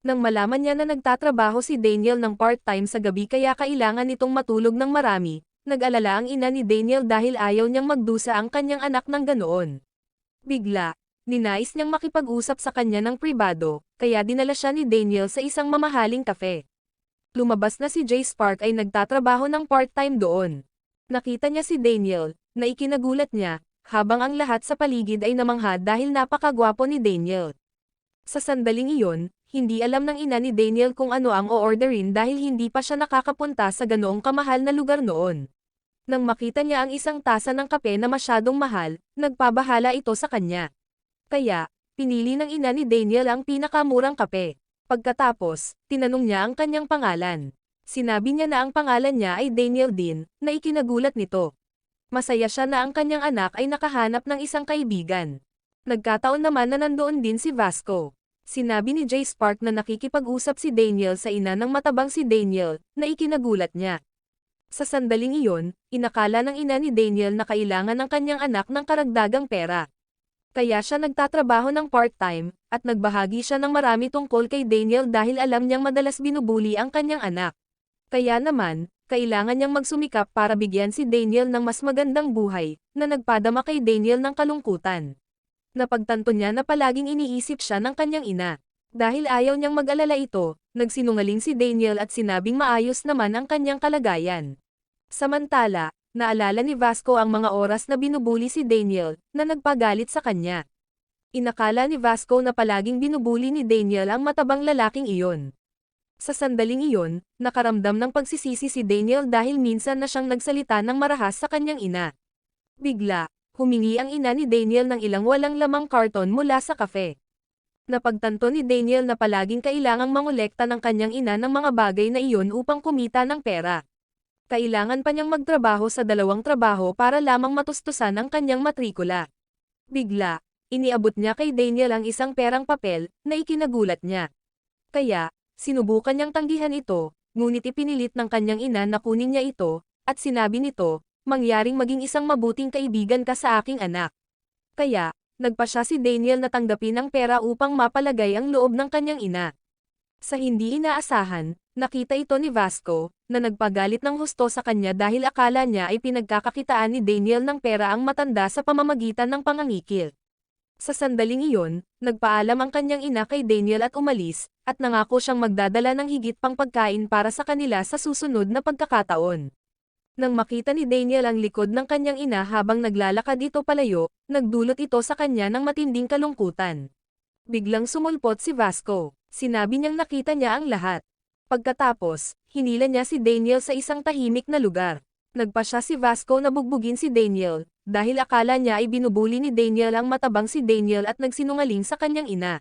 Nang malaman niya na nagtatrabaho si Daniel ng part-time sa gabi kaya kailangan nitong matulog ng marami, nag-alala ang ina ni Daniel dahil ayaw niyang magdusa ang kanyang anak ng ganoon. Bigla, ninais niyang makipag-usap sa kanya ng pribado, kaya dinala siya ni Daniel sa isang mamahaling kafe. Lumabas na si Jay Spark ay nagtatrabaho ng part-time doon. Nakita niya si Daniel, na ikinagulat niya, habang ang lahat sa paligid ay namangha dahil napakagwapo ni Daniel. Sa sandaling iyon, hindi alam ng ina ni Daniel kung ano ang o-orderin dahil hindi pa siya nakakapunta sa ganoong kamahal na lugar noon. Nang makita niya ang isang tasa ng kape na masyadong mahal, nagpabahala ito sa kanya. Kaya, pinili ng ina ni Daniel ang pinakamurang kape. Pagkatapos, tinanong niya ang kanyang pangalan. Sinabi niya na ang pangalan niya ay Daniel din, na ikinagulat nito. Masaya siya na ang kanyang anak ay nakahanap ng isang kaibigan. Nagkataon naman na nandoon din si Vasco. Sinabi ni Jay Spark na nakikipag-usap si Daniel sa ina ng matabang si Daniel, na ikinagulat niya. Sa sandaling iyon, inakala ng ina ni Daniel na kailangan ng kanyang anak ng karagdagang pera. Kaya siya nagtatrabaho ng part-time, at nagbahagi siya ng marami tungkol kay Daniel dahil alam niyang madalas binubuli ang kanyang anak. Kaya naman, kailangan niyang magsumikap para bigyan si Daniel ng mas magandang buhay, na nagpadama kay Daniel ng kalungkutan. Napagtanto niya na palaging iniisip siya ng kanyang ina. Dahil ayaw niyang mag-alala ito, nagsinungaling si Daniel at sinabing maayos naman ang kanyang kalagayan. Samantala, naalala ni Vasco ang mga oras na binubuli si Daniel, na nagpagalit sa kanya. Inakala ni Vasco na palaging binubuli ni Daniel ang matabang lalaking iyon. Sa sandaling iyon, nakaramdam ng pagsisisi si Daniel dahil minsan na siyang nagsalita ng marahas sa kanyang ina. Bigla, humingi ang ina ni Daniel ng ilang walang lamang karton mula sa kafe. Napagtanto ni Daniel na palaging kailangang mangolekta ng kanyang ina ng mga bagay na iyon upang kumita ng pera. Kailangan pa niyang magtrabaho sa 2 trabaho para lamang matustusan ang kanyang matrikula. Bigla, iniabot niya kay Daniel ang isang perang papel, na ikinagulat niya. Kaya, sinubukan niyang tanggihan ito, ngunit ipinilit ng kanyang ina na kunin niya ito, at sinabi nito, mangyaring maging isang mabuting kaibigan ka sa aking anak. Kaya, nagpasya si Daniel na tanggapin ang pera upang mapalagay ang loob ng kanyang ina. Sa hindi inaasahan, nakita ito ni Vasco, na nagpagalit ng husto sa kanya dahil akala niya ay pinagkakakitaan ni Daniel ng pera ang matanda sa pamamagitan ng pangangikil. Sa sandaling iyon, nagpaalam ang kanyang ina kay Daniel at umalis, at nangako siyang magdadala ng higit pang pagkain para sa kanila sa susunod na pagkakataon. Nang makita ni Daniel ang likod ng kanyang ina habang naglalakad ito palayo, nagdulot ito sa kanya ng matinding kalungkutan. Biglang sumulpot si Vasco. Sinabi niyang nakita niya ang lahat. Pagkatapos, hinila niya si Daniel sa isang tahimik na lugar. Nagpasya si Vasco na bugbugin si Daniel, dahil akala niya ay binubuli ni Daniel ang matabang si Daniel at nagsinungaling sa kanyang ina.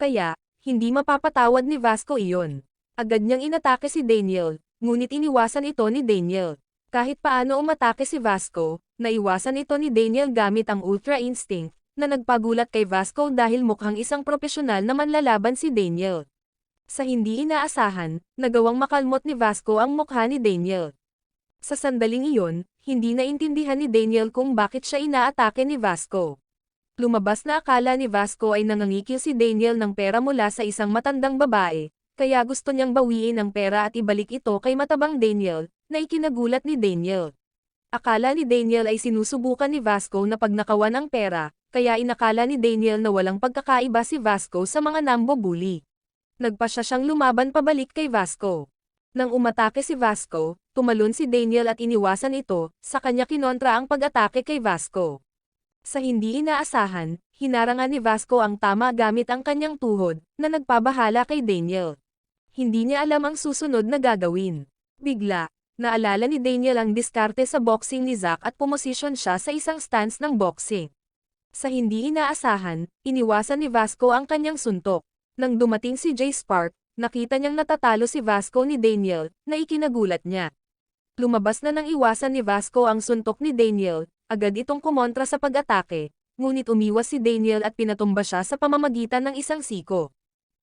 Kaya, hindi mapapatawad ni Vasco iyon. Agad niyang inatake si Daniel, ngunit iniwasan ito ni Daniel. Kahit paano umatake si Vasco, naiwasan ito ni Daniel gamit ang Ultra Instinct, na nagpagulat kay Vasco dahil mukhang isang propesyonal na manlalaban si Daniel. Sa hindi inaasahan, nagawang makalmot ni Vasco ang mukha ni Daniel. Sa sandaling iyon, hindi naintindihan ni Daniel kung bakit siya inaatake ni Vasco. Lumabas na akala ni Vasco ay nangangikil si Daniel ng pera mula sa isang matandang babae, kaya gusto niyang bawiin ang pera at ibalik ito kay matabang Daniel, na ikinagulat ni Daniel. Akala ni Daniel ay sinusubukan ni Vasco na pagnakawan ang pera, kaya inakala ni Daniel na walang pagkakaiba si Vasco sa mga nambubuli. Nagpasya siyang lumaban pabalik kay Vasco. Nang umatake si Vasco, tumalon si Daniel at iniwasan ito, sa kanya kinontra ang pag-atake kay Vasco. Sa hindi inaasahan, hinarangan ni Vasco ang tama gamit ang kanyang tuhod, na nagpabahala kay Daniel. Hindi niya alam ang susunod na gagawin. Bigla, naalala ni Daniel ang diskarte sa boxing ni Zack at pumosisyon siya sa isang stance ng boxing. Sa hindi inaasahan, iniwasan ni Vasco ang kanyang suntok. Nang dumating si Jay Spark, nakita niyang natatalo si Vasco ni Daniel, na ikinagulat niya. Lumabas na nang iwasan ni Vasco ang suntok ni Daniel, agad itong kumontra sa pag-atake, ngunit umiwas si Daniel at pinatumba siya sa pamamagitan ng isang siko.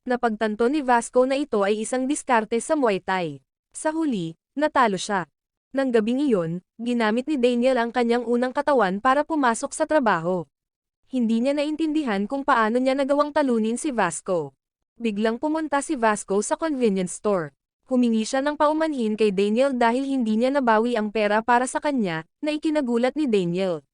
Napagtanto ni Vasco na ito ay isang diskarte sa Muay Thai. Sa huli, natalo siya. Nang gabing iyon, ginamit ni Daniel ang kanyang unang katawan para pumasok sa trabaho. Hindi niya naintindihan kung paano niya nagawang talunin si Vasco. Biglang pumunta si Vasco sa convenience store. Humingi siya ng paumanhin kay Daniel dahil hindi niya nabawi ang pera para sa kanya, na ikinagulat ni Daniel.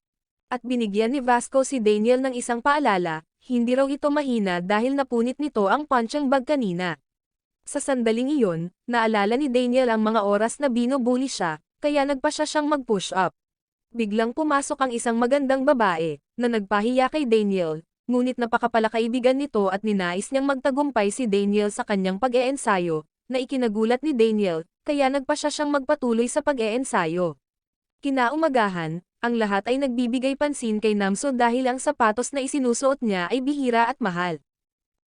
At binigyan ni Vasco si Daniel ng isang paalala, hindi raw ito mahina dahil napunit nito ang punching bag kanina. Sa sandaling iyon, naalala ni Daniel ang mga oras na binubuli siya, kaya nagpasya siyang mag-push up. Biglang pumasok ang isang magandang babae, na nagpahiya kay Daniel, ngunit napakapalakaibigan nito at ninais niyang magtagumpay si Daniel sa kanyang pag-eensayo, na ikinagulat ni Daniel, kaya nagpasya siyang magpatuloy sa pag-eensayo. Kinaumagahan, ang lahat ay nagbibigay pansin kay Namso dahil ang sapatos na isinusuot niya ay bihira at mahal.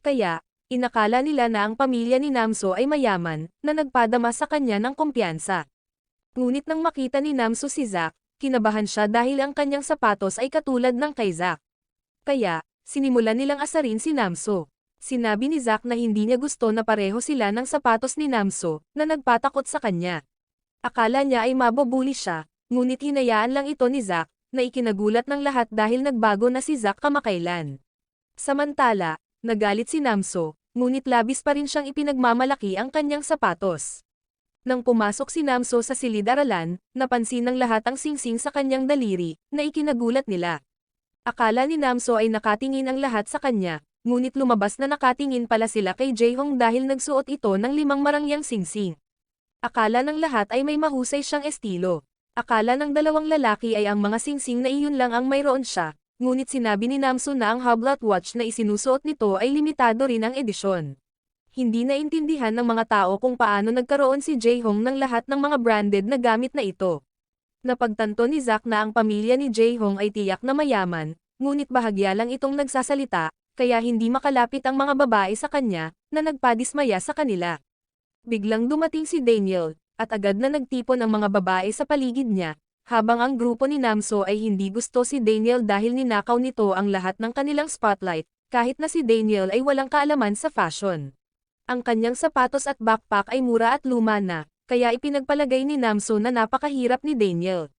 Kaya, Inakala nila na ang pamilya ni Namso ay mayaman, na nagpadama sa kanya ng kumpiyansa. Ngunit nang makita ni Namso si Zack, kinabahan siya dahil ang kanyang sapatos ay katulad ng kay Zack. Kaya, sinimulan nilang asarin si Namso. Sinabi ni Zack na hindi niya gusto na pareho sila ng sapatos ni Namso, na nagpatakot sa kanya. Akala niya ay mabubuli siya, ngunit hinayaan lang ito ni Zack, na ikinagulat ng lahat dahil nagbago na si Zack kamakailan. Samantala, nagalit si Namso, ngunit labis pa rin siyang ipinagmamalaki ang kanyang sapatos. Nang pumasok si Namso sa silid-aralan, napansin ng lahat ang singsing sa kanyang daliri, na ikinagulat nila. Akala ni Namso ay nakatingin ang lahat sa kanya, ngunit lumabas na nakatingin pala sila kay Jae-hong dahil nagsuot ito ng 5 marangyang singsing. Akala ng lahat ay may mahusay siyang estilo. Akala ng dalawang lalaki ay ang mga singsing na iyon lang ang mayroon siya, ngunit sinabi ni Namso na ang Hublot watch na isinusuot nito ay limitado rin ang edisyon. Hindi naintindihan ng mga tao kung paano nagkaroon si Jae-hong ng lahat ng mga branded na gamit na ito. Napagtanto ni Zack na ang pamilya ni Jae-hong ay tiyak na mayaman, ngunit bahagya lang itong nagsasalita, kaya hindi makalapit ang mga babae sa kanya, na nagpadismaya sa kanila. Biglang dumating si Daniel, at agad na nagtipon ang mga babae sa paligid niya, habang ang grupo ni Namso ay hindi gusto si Daniel dahil ninakaw nito ang lahat ng kanilang spotlight, kahit na si Daniel ay walang kaalaman sa fashion. Ang kanyang sapatos at backpack ay mura at luma na, kaya ipinagpalagay ni Namso na napakahirap ni Daniel.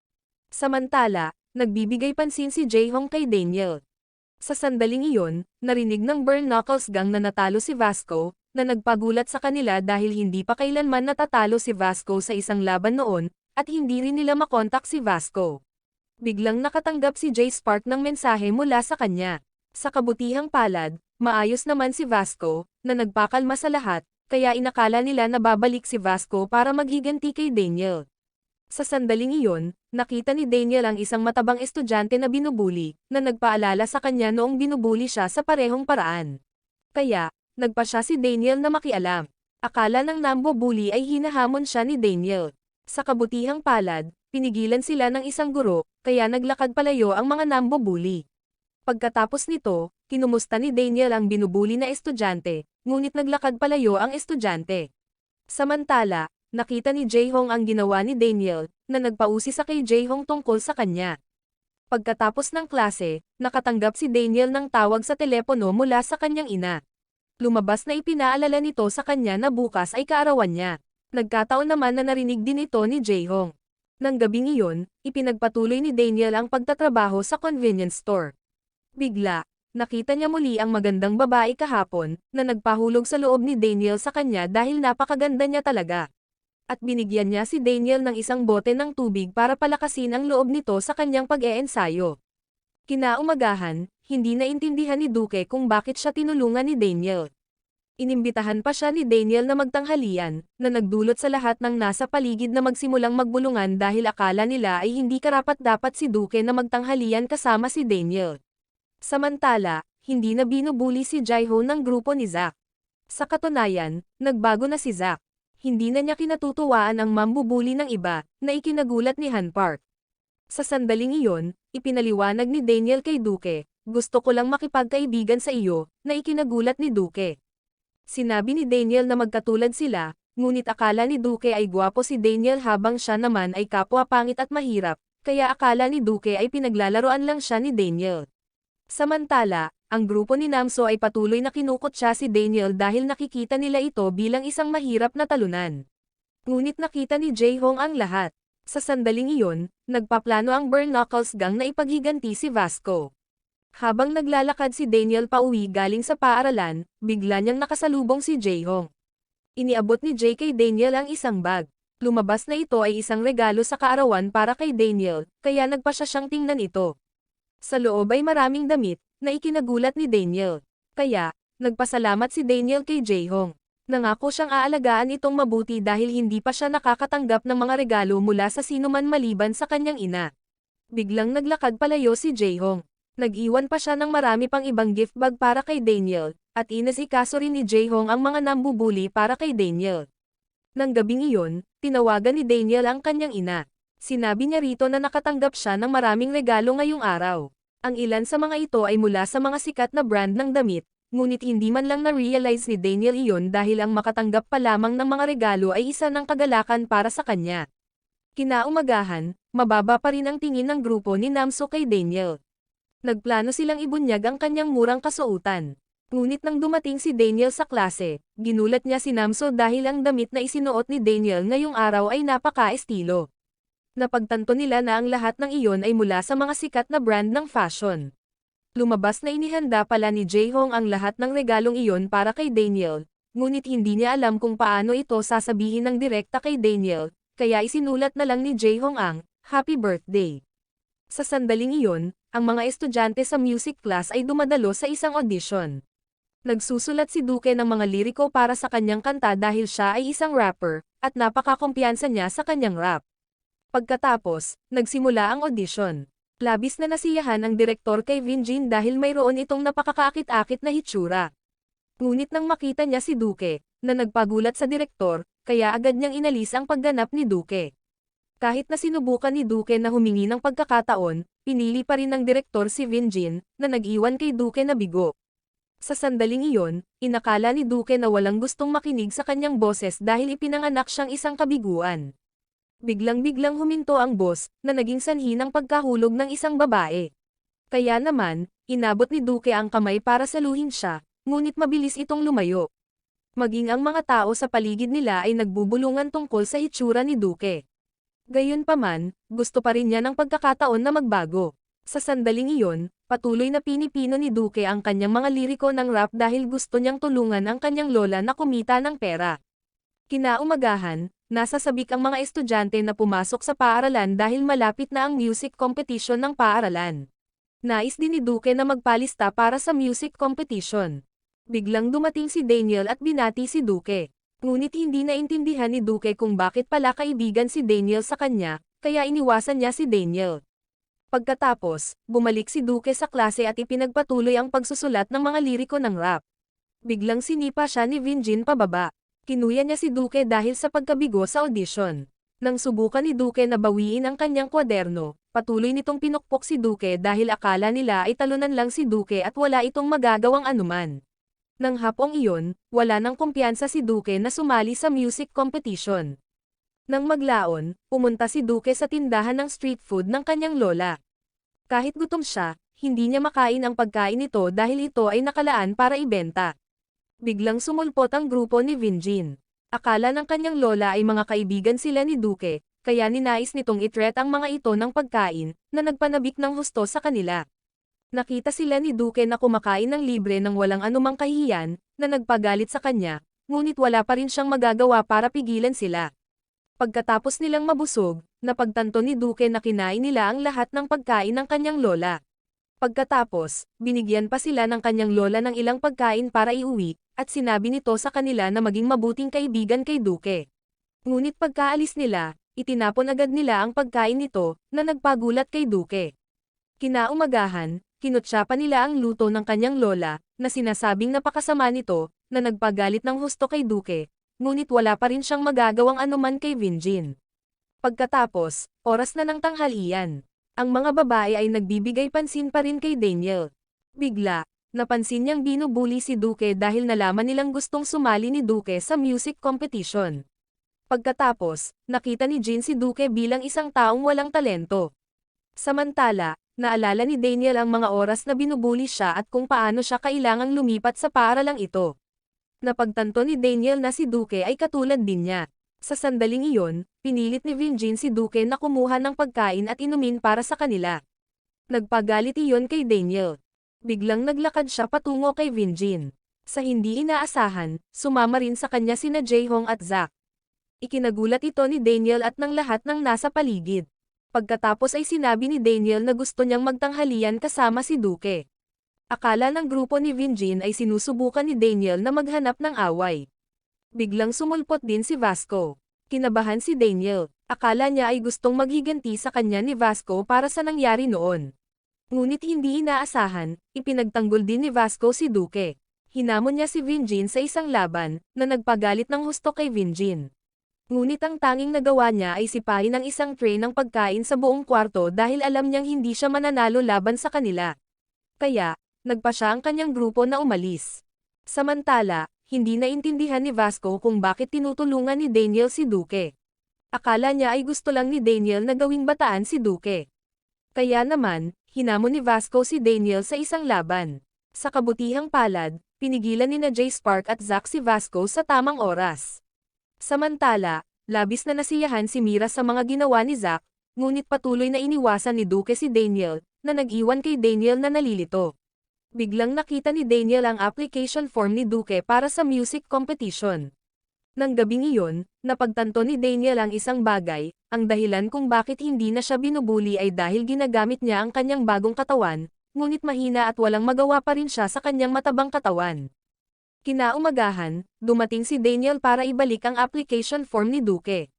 Samantala, nagbibigay pansin si Jae-hong kay Daniel. Sa sandaling iyon, narinig ng Burn Knuckles gang na natalo si Vasco, na nagpagulat sa kanila dahil hindi pa kailanman natatalo si Vasco sa isang laban noon, at hindi rin nila makontak si Vasco. Biglang nakatanggap si Jay Spark ng mensahe mula sa kanya. Sa kabutihang palad, maayos naman si Vasco, na nagpakalma sa lahat, kaya inakala nila na babalik si Vasco para maghiganti kay Daniel. Sa sandaling iyon, nakita ni Daniel ang isang matabang estudyante na binubuli, na nagpaalala sa kanya noong binubuli siya sa parehong paraan. Kaya, nagpa siya si Daniel na makialam. Akala ng nambubuli ay hinahamon siya ni Daniel. Sa kabutihang palad, pinigilan sila ng isang guro, kaya naglakad palayo ang mga nambubuli. Pagkatapos nito, kinumusta ni Daniel ang binubuli na estudyante, ngunit naglakad palayo ang estudyante. Samantala, nakita ni Jae-hong ang ginawa ni Daniel, na nagpausi sa kay Jae-hong tungkol sa kanya. Pagkatapos ng klase, nakatanggap si Daniel ng tawag sa telepono mula sa kanyang ina. Lumabas na ipinaalala nito sa kanya na bukas ay kaarawan niya. Nagkataon naman na narinig din ito ni Jae-hong. Nang gabing iyon, ipinagpatuloy ni Daniel ang pagtatrabaho sa convenience store. Bigla, nakita niya muli ang magandang babae kahapon, na nagpahulog sa loob ni Daniel sa kanya dahil napakaganda niya talaga. At binigyan niya si Daniel ng isang bote ng tubig para palakasin ang loob nito sa kanyang pag-eensayo. Kinaumagahan, hindi naintindihan ni Duque kung bakit siya tinulungan ni Daniel. Inimbitahan pa siya ni Daniel na magtanghalian, na nagdulot sa lahat ng nasa paligid na magsimulang magbulungan dahil akala nila ay hindi karapat-dapat si Duque na magtanghalian kasama si Daniel. Samantala, hindi na binubuli si Jae-ho ng grupo ni Zack. Sa katunayan, nagbago na si Zack. Hindi na niya kinatutuwaan ang mambubuli ng iba, na ikinagulat ni Han Park. Sa sandaling iyon, ipinaliwanag ni Daniel kay Duque, gusto ko lang makipagkaibigan sa iyo, na ikinagulat ni Duque. Sinabi ni Daniel na magkatulad sila, ngunit akala ni Duque ay gwapo si Daniel habang siya naman ay kapwa pangit at mahirap, kaya akala ni Duque ay pinaglalaroan lang siya ni Daniel. Samantala, ang grupo ni Namso ay patuloy na kinukot siya si Daniel dahil nakikita nila ito bilang isang mahirap na talunan. Ngunit nakita ni Jae-hong ang lahat. Sa sandaling iyon, nagpaplano ang Burn Knuckles gang na ipaghiganti si Vasco. Habang naglalakad si Daniel pauwi galing sa paaralan, bigla niyang nakasalubong si Jae-hong. Iniabot ni Jae kay Daniel ang isang bag. Lumabas na ito ay isang regalo sa kaarawan para kay Daniel, kaya nagpa siya siyang tingnan ito. Sa loob ay maraming damit, na ikinagulat ni Daniel. Kaya, nagpasalamat si Daniel kay Jae-hong. Nangako siyang aalagaan itong mabuti dahil hindi pa siya nakakatanggap ng mga regalo mula sa sinuman maliban sa kanyang ina. Biglang naglakad palayo si Jae-hong. Nag-iwan pa siya ng marami pang ibang gift bag para kay Daniel, at inasikaso rin ni Jae-hong ang mga nambubuli para kay Daniel. Nang gabing iyon, tinawagan ni Daniel ang kanyang ina. Sinabi niya rito na nakatanggap siya ng maraming regalo ngayong araw. Ang ilan sa mga ito ay mula sa mga sikat na brand ng damit, ngunit hindi man lang na-realize ni Daniel iyon dahil ang makatanggap pa lamang ng mga regalo ay isa ng kagalakan para sa kanya. Kinaumagahan, mababa pa rin ang tingin ng grupo ni Namso kay Daniel. Nagplano silang ibunyag ang kanyang murang kasuotan. Ngunit nang dumating si Daniel sa klase, ginulat niya si Namso dahil ang damit na isinuot ni Daniel ngayong araw ay napaka-estilo. Napagtanto nila na ang lahat ng iyon ay mula sa mga sikat na brand ng fashion. Lumabas na inihanda pala ni Jae-hong ang lahat ng regalong iyon para kay Daniel, ngunit hindi niya alam kung paano ito sasabihin ng direkta kay Daniel, kaya isinulat na lang ni Jae-hong ang "Happy Birthday". Sa sandaling iyon, ang mga estudyante sa music class ay dumadalo sa isang audition. Nagsusulat si Duke ng mga liriko para sa kanyang kanta dahil siya ay isang rapper, at napakakumpiyansa niya sa kanyang rap. Pagkatapos, nagsimula ang audition. Labis na nasiyahan ang direktor kay Vinjin dahil mayroon itong napakakaakit-akit na hitsura. Ngunit nang makita niya si Duke, na nagpagulat sa direktor, kaya agad niyang inalis ang pagganap ni Duke. Kahit na sinubukan ni Duke na humingi ng pagkakataon, pinili pa rin ng direktor si Vinjin, na nag-iwan kay Duke na bigo. Sa sandaling iyon, inakala ni Duke na walang gustong makinig sa kanyang boses dahil ipinanganak siyang isang kabiguan. Biglang-biglang huminto ang boss, na naging sanhi ng pagkahulog ng isang babae. Kaya naman, inabot ni Duke ang kamay para saluhin siya, ngunit mabilis itong lumayo. Maging ang mga tao sa paligid nila ay nagbubulungan tungkol sa hitsura ni Duke. Gayunpaman, gusto pa rin niya ng pagkakataon na magbago. Sa sandaling iyon, patuloy na pinipino ni Duke ang kanyang mga liriko ng rap dahil gusto niyang tulungan ang kanyang lola na kumita ng pera. Kinaumagahan, nasa sabik ang mga estudyante na pumasok sa paaralan dahil malapit na ang music competition ng paaralan. Nais din ni Duke na magpalista para sa music competition. Biglang dumating si Daniel at binati si Duke. Ngunit hindi naintindihan ni Duke kung bakit pala kaibigan si Daniel sa kanya, kaya iniwasan niya si Daniel. Pagkatapos, bumalik si Duke sa klase at ipinagpatuloy ang pagsusulat ng mga liriko ng rap. Biglang sinipa siya ni Vinjin pababa. Kinuya niya si Duke dahil sa pagkabigo sa audition. Nang subukan ni Duke na bawiin ang kanyang kwaderno, patuloy nitong pinukpok si Duke dahil akala nila ay talunan lang si Duke at wala itong magagawang anuman. Nang hapong iyon, wala nang kumpiyansa si Duke na sumali sa music competition. Nang maglaon, pumunta si Duke sa tindahan ng street food ng kanyang lola. Kahit gutom siya, hindi niya makain ang pagkain nito dahil ito ay nakalaan para ibenta. Biglang sumulpot ang grupo ni Vinjin. Akala ng kanyang lola ay mga kaibigan sila ni Duke, kaya ninais nitong itreat ang mga ito ng pagkain, na nagpanabik ng husto sa kanila. Nakita sila ni Duke na kumakain ng libre ng walang anumang kahihiyan, na nagpagalit sa kanya, ngunit wala pa rin siyang magagawa para pigilan sila. Pagkatapos nilang mabusog, napagtanto ni Duke na kinain nila ang lahat ng pagkain ng kanyang lola. Pagkatapos, binigyan pa sila ng kanyang lola ng ilang pagkain para iuwi, at sinabi nito sa kanila na maging mabuting kaibigan kay Duke. Ngunit pagkaalis nila, itinapon agad nila ang pagkain nito, na nagpagulat kay Duke. Kinaumagahan, kinutsa pa nila ang luto ng kanyang lola, na sinasabing napakasama nito, na nagpagalit ng husto kay Duke, ngunit wala pa rin siyang magagawang anuman kay Vinjin. Pagkatapos, oras na ng tanghalian. Ang mga babae ay nagbibigay pansin pa rin kay Daniel. Bigla, napansin niyang binubuli si Duke dahil nalaman nilang gustong sumali ni Duke sa music competition. Pagkatapos, nakita ni Jin si Duke bilang isang taong walang talento. Samantala, naalala ni Daniel ang mga oras na binubuli siya at kung paano siya kailangang lumipat sa paaralang ito. Napagtanto ni Daniel na si Duke ay katulad din niya. Sa sandaling iyon, pinilit ni Vinjin si Duke na kumuha ng pagkain at inumin para sa kanila. Nagpagalit iyon kay Daniel. Biglang naglakad siya patungo kay Vinjin. Sa hindi inaasahan, sumama rin sa kanya sina Jae-hong at Zack. Ikinagulat ito ni Daniel at ng lahat ng nasa paligid. Pagkatapos ay sinabi ni Daniel na gusto niyang magtanghalian kasama si Duke. Akala ng grupo ni Vinjin ay sinusubukan ni Daniel na maghanap ng away. Biglang sumulpot din si Vasco. Kinabahan si Daniel. Akala niya ay gustong maghiganti sa kanya ni Vasco para sa nangyari noon. Ngunit hindi inaasahan, ipinagtanggol din ni Vasco si Duke. Hinamon niya si Vinjin sa isang laban, na nagpagalit ng husto kay Vinjin. Ngunit ang tanging nagawa niya ay sipahin ang isang tray ng pagkain sa buong kwarto dahil alam niyang hindi siya mananalo laban sa kanila. Kaya, Nagpa siya ang kanyang grupo na umalis. Samantala, hindi naintindihan ni Vasco kung bakit tinutulungan ni Daniel si Duque. Akala niya ay gusto lang ni Daniel na gawing bataan si Duque. Kaya naman, hinamon ni Vasco si Daniel sa isang laban. Sa kabutihang palad, pinigilan ni na Jay Spark at Zack si Vasco sa tamang oras. Samantala, labis na nasiyahan si Mira sa mga ginawa ni Zack, ngunit patuloy na iniwasan ni Duque si Daniel, na nag-iwan kay Daniel na nalilito. Biglang nakita ni Daniel ang application form ni Duque para sa music competition. Nang gabing iyon, napagtanto ni Daniel ang isang bagay, ang dahilan kung bakit hindi na siya binubuli ay dahil ginagamit niya ang kanyang bagong katawan, ngunit mahina at walang magawa pa rin siya sa kanyang matabang katawan. Kinaumagahan, dumating si Daniel para ibalik ang application form ni Duque.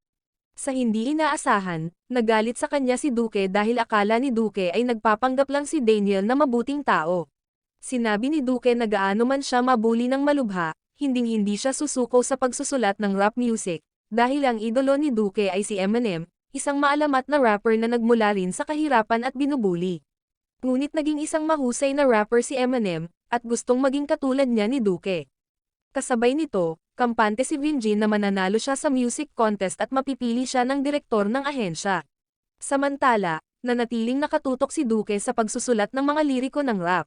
Sa hindi inaasahan, nagalit sa kanya si Duque dahil akala ni Duque ay nagpapanggap lang si Daniel na mabuting tao. Sinabi ni Duque na gaano man siya mabuli ng malubha, hinding-hindi siya susuko sa pagsusulat ng rap music, dahil ang idolo ni Duque ay si Eminem, isang maalamat na rapper na nagmula rin sa kahirapan at binubuli. Ngunit naging isang mahusay na rapper si Eminem, at gustong maging katulad niya ni Duque. Kasabay nito, kampante si Vinjin na mananalo siya sa music contest at mapipili siya ng direktor ng ahensya. Samantala, nanatiling nakatutok si Duque sa pagsusulat ng mga liriko ng rap.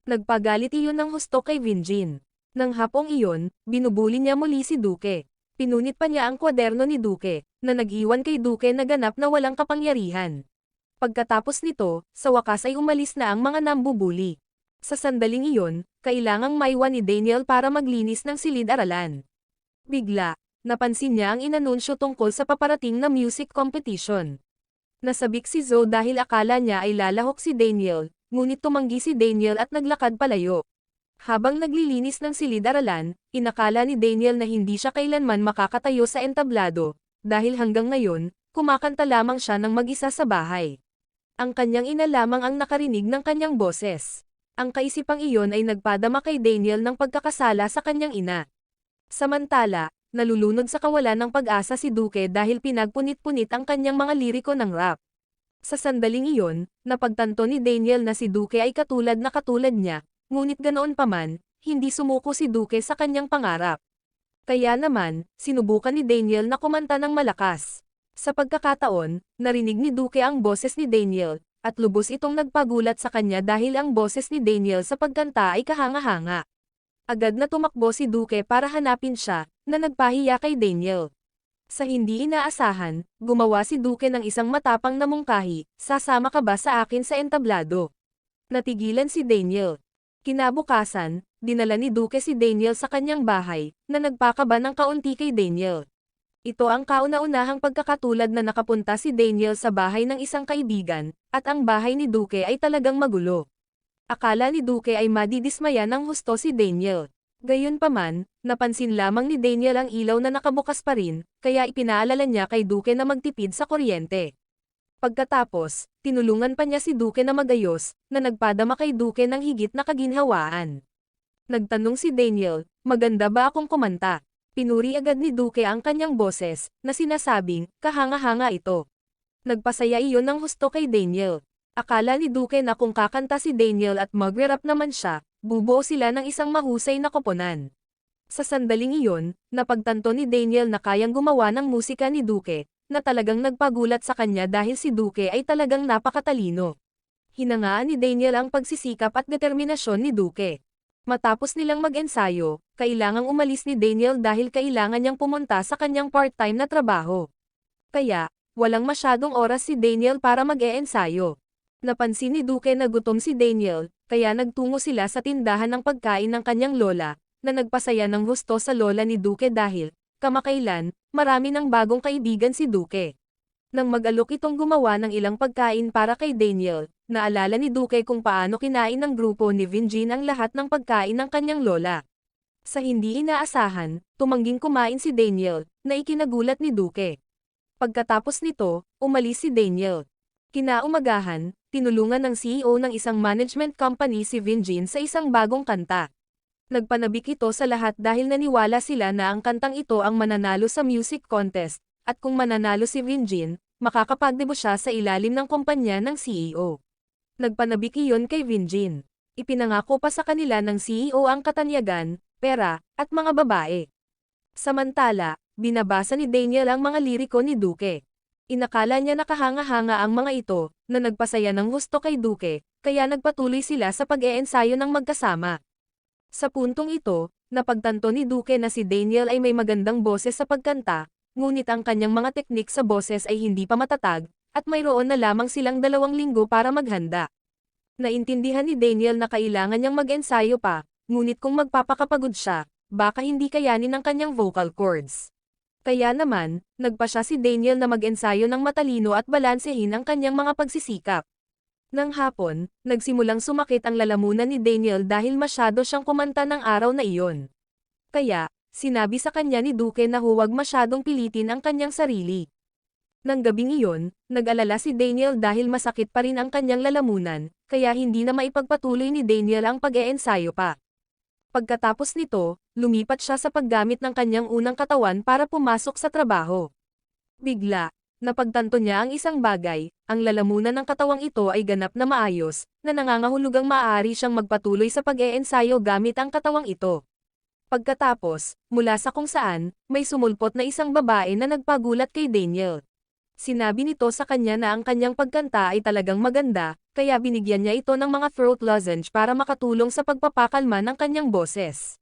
Nagpagalit iyon ng husto kay Vinjin. Nang hapong iyon, binubuli niya muli si Duque. Pinunit pa niya ang kwaderno ni Duque, na nag-iwan kay Duque na ganap na walang kapangyarihan. Pagkatapos nito, sa wakas ay umalis na ang mga nambubuli. Sa sandaling iyon, kailangang maiwan ni Daniel para maglinis ng silid-aralan. Bigla, napansin niya ang inanunsyo tungkol sa paparating na music competition. Nasabik si Zoe dahil akala niya ay lalahok si Daniel, ngunit tumanggi si Daniel at naglakad palayo. Habang naglilinis ng silid-aralan, inakala ni Daniel na hindi siya kailanman makakatayo sa entablado, dahil hanggang ngayon, kumakanta lamang siya ng mag-isa sa bahay. Ang kanyang ina lamang ang nakarinig ng kanyang boses. Ang kaisipang iyon ay nagpadama kay Daniel ng pagkakasala sa kanyang ina. Samantala, nalulunod sa kawalan ng pag-asa si Duque dahil pinagpunit-punit ang kanyang mga liriko ng rap. Sa sandaling iyon, napagtanto ni Daniel na si Duque ay katulad niya, ngunit ganoon pa man, hindi sumuko si Duque sa kanyang pangarap. Kaya naman, sinubukan ni Daniel na kumanta ng malakas. Sa pagkakataon, narinig ni Duque ang boses ni Daniel, at lubos itong nagpagulat sa kanya dahil ang boses ni Daniel sa pagkanta ay kahanga-hanga. Agad na tumakbo si Duque para hanapin siya, na nagpahiya kay Daniel. Sa hindi inaasahan, gumawa si Duque ng isang matapang na mungkahi, "Sasama ka ba sa akin sa entablado?" Natigilan si Daniel. Kinabukasan, dinala ni Duque si Daniel sa kanyang bahay, na nagpakaba ng kaunti kay Daniel. Ito ang kauna-unahang pagkakatulad na nakapunta si Daniel sa bahay ng isang kaibigan, at ang bahay ni Duque ay talagang magulo. Akala ni Duque ay madidismaya ng husto si Daniel. Gayunpaman, napansin lamang ni Daniel ang ilaw na nakabukas pa rin, kaya ipinaalala niya kay Duque na magtipid sa kuryente. Pagkatapos, tinulungan pa niya si Duque na magayos, na nagpadama kay Duque ng higit na kaginhawaan. Nagtanong si Daniel, "Maganda ba akong kumanta?" Pinuri agad ni Duque ang kanyang boses, na sinasabing, kahanga-hanga ito. Nagpasaya iyon ng husto kay Daniel. Akala ni Duque na kung kakanta si Daniel at magre-rap naman siya, bubuo sila ng isang mahusay na koponan. Sa sandaling iyon, napagtanto ni Daniel na kayang gumawa ng musika ni Duque, na talagang nagpagulat sa kanya dahil si Duque ay talagang napakatalino. Hinangaan ni Daniel ang pagsisikap at determinasyon ni Duque. Matapos nilang mag-ensayo, kailangang umalis ni Daniel dahil kailangan niyang pumunta sa kanyang part-time na trabaho. Kaya, walang masyadong oras si Daniel para mag-e-ensayo. Napansin ni Duque na gutom si Daniel, kaya nagtungo sila sa tindahan ng pagkain ng kanyang lola, na nagpasaya ng husto sa lola ni Duque dahil, kamakailan, marami ng bagong kaibigan si Duque. Nang mag-alok itong gumawa ng ilang pagkain para kay Daniel, naalala ni Duque kung paano kinain ng grupo ni Vinjin ang lahat ng pagkain ng kanyang lola. Sa hindi inaasahan, tumangging kumain si Daniel, na ikinagulat ni Duque. Pagkatapos nito, umalis si Daniel. Kinaumagahan, tinulungan ng CEO ng isang management company si Vinjin sa isang bagong kanta. Nagpanabik ito sa lahat dahil naniwala sila na ang kantang ito ang mananalo sa music contest, at kung mananalo si Vinjin, makakapagdebo siya sa ilalim ng kumpanya ng CEO. Nagpanabik iyon kay Vinjin. Ipinangako pa sa kanila ng CEO ang katanyagan, pera, at mga babae. Samantala, binabasa ni Daniel ang mga liriko ni Duque. Inakala niya nakahanga-hanga ang mga ito, na nagpasaya ng husto kay Duque, kaya nagpatuloy sila sa pag-eensayo ng magkasama. Sa puntong ito, napagtanto ni Duque na si Daniel ay may magandang boses sa pagkanta, ngunit ang kanyang mga teknik sa boses ay hindi pa matatag, at mayroon na lamang silang 2 linggo para maghanda. Naintindihan ni Daniel na kailangan niyang mag-ensayo pa, ngunit kung magpapakapagod siya, baka hindi kayanin ang kanyang vocal cords. Kaya naman, nagpa siya si Daniel na mag-ensayo ng matalino at balansehin ang kanyang mga pagsisikap. Nang hapon, nagsimulang sumakit ang lalamunan ni Daniel dahil masyado siyang kumanta ng araw na iyon. Kaya, sinabi sa kanya ni Duque na huwag masyadong pilitin ang kanyang sarili. Nang gabing iyon, nag-alala si Daniel dahil masakit pa rin ang kanyang lalamunan, kaya hindi na maipagpatuloy ni Daniel ang pag-eensayo pa. Pagkatapos nito, lumipat siya sa paggamit ng kanyang unang katawan para pumasok sa trabaho. Bigla, napagtanto niya ang isang bagay, ang lalamunan ng katawang ito ay ganap na maayos, na nangangahulugang maaari siyang magpatuloy sa pag-eensayo gamit ang katawang ito. Pagkatapos, mula sa kung saan, may sumulpot na isang babae na nagpagulat kay Daniel. Sinabi nito sa kanya na ang kanyang pagkanta ay talagang maganda, kaya binigyan niya ito ng mga throat lozenge para makatulong sa pagpapakalma ng kanyang boses.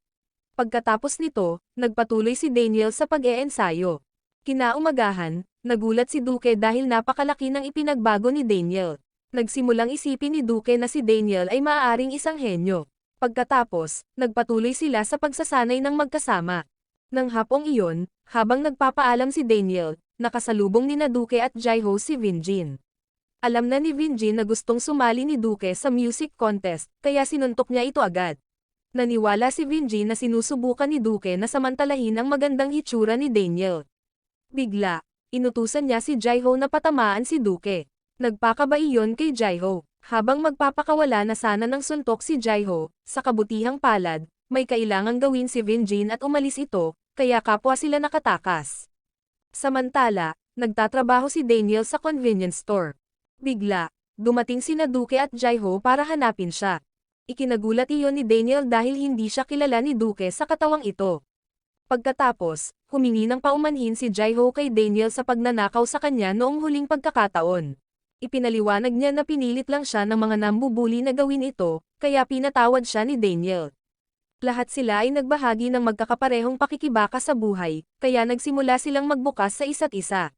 Pagkatapos nito, nagpatuloy si Daniel sa pag-eensayo. Kinaumagahan, nagulat si Duque dahil napakalaki ng ipinagbago ni Daniel. Nagsimulang isipin ni Duque na si Daniel ay maaaring isang henyo. Pagkatapos, nagpatuloy sila sa pagsasanay ng magkasama. Nang hapong iyon, habang nagpapaalam si Daniel, nakasalubong ni Duque at Jaiho si Vinjin. Alam na ni Vinjin na gustong sumali ni Duque sa music contest, kaya sinuntok niya ito agad. Naniwala si Vinjin na sinusubukan ni Duque na samantalahin ang magandang hitsura ni Daniel. Bigla, inutusan niya si Jaiho na patamaan si Duque. Nagpakaba iyon kay Jaiho. Habang magpapakawala na sana ng suntok si Jaiho, sa kabutihang palad, may kailangang gawin si Vinjin at umalis ito, kaya kapwa sila nakatakas. Samantala, nagtatrabaho si Daniel sa convenience store. Bigla, dumating sina Duque at Jaiho para hanapin siya. Ikinagulat iyon ni Daniel dahil hindi siya kilala ni Duque sa katawang ito. Pagkatapos, humingi ng paumanhin si Jaiho kay Daniel sa pagnanakaw sa kanya noong huling pagkakataon. Ipinaliwanag niya na pinilit lang siya ng mga nambubuli na gawin ito, kaya pinatawad siya ni Daniel. Lahat sila ay nagbahagi ng magkakaparehong pakikibaka sa buhay, kaya nagsimula silang magbukas sa isa't isa.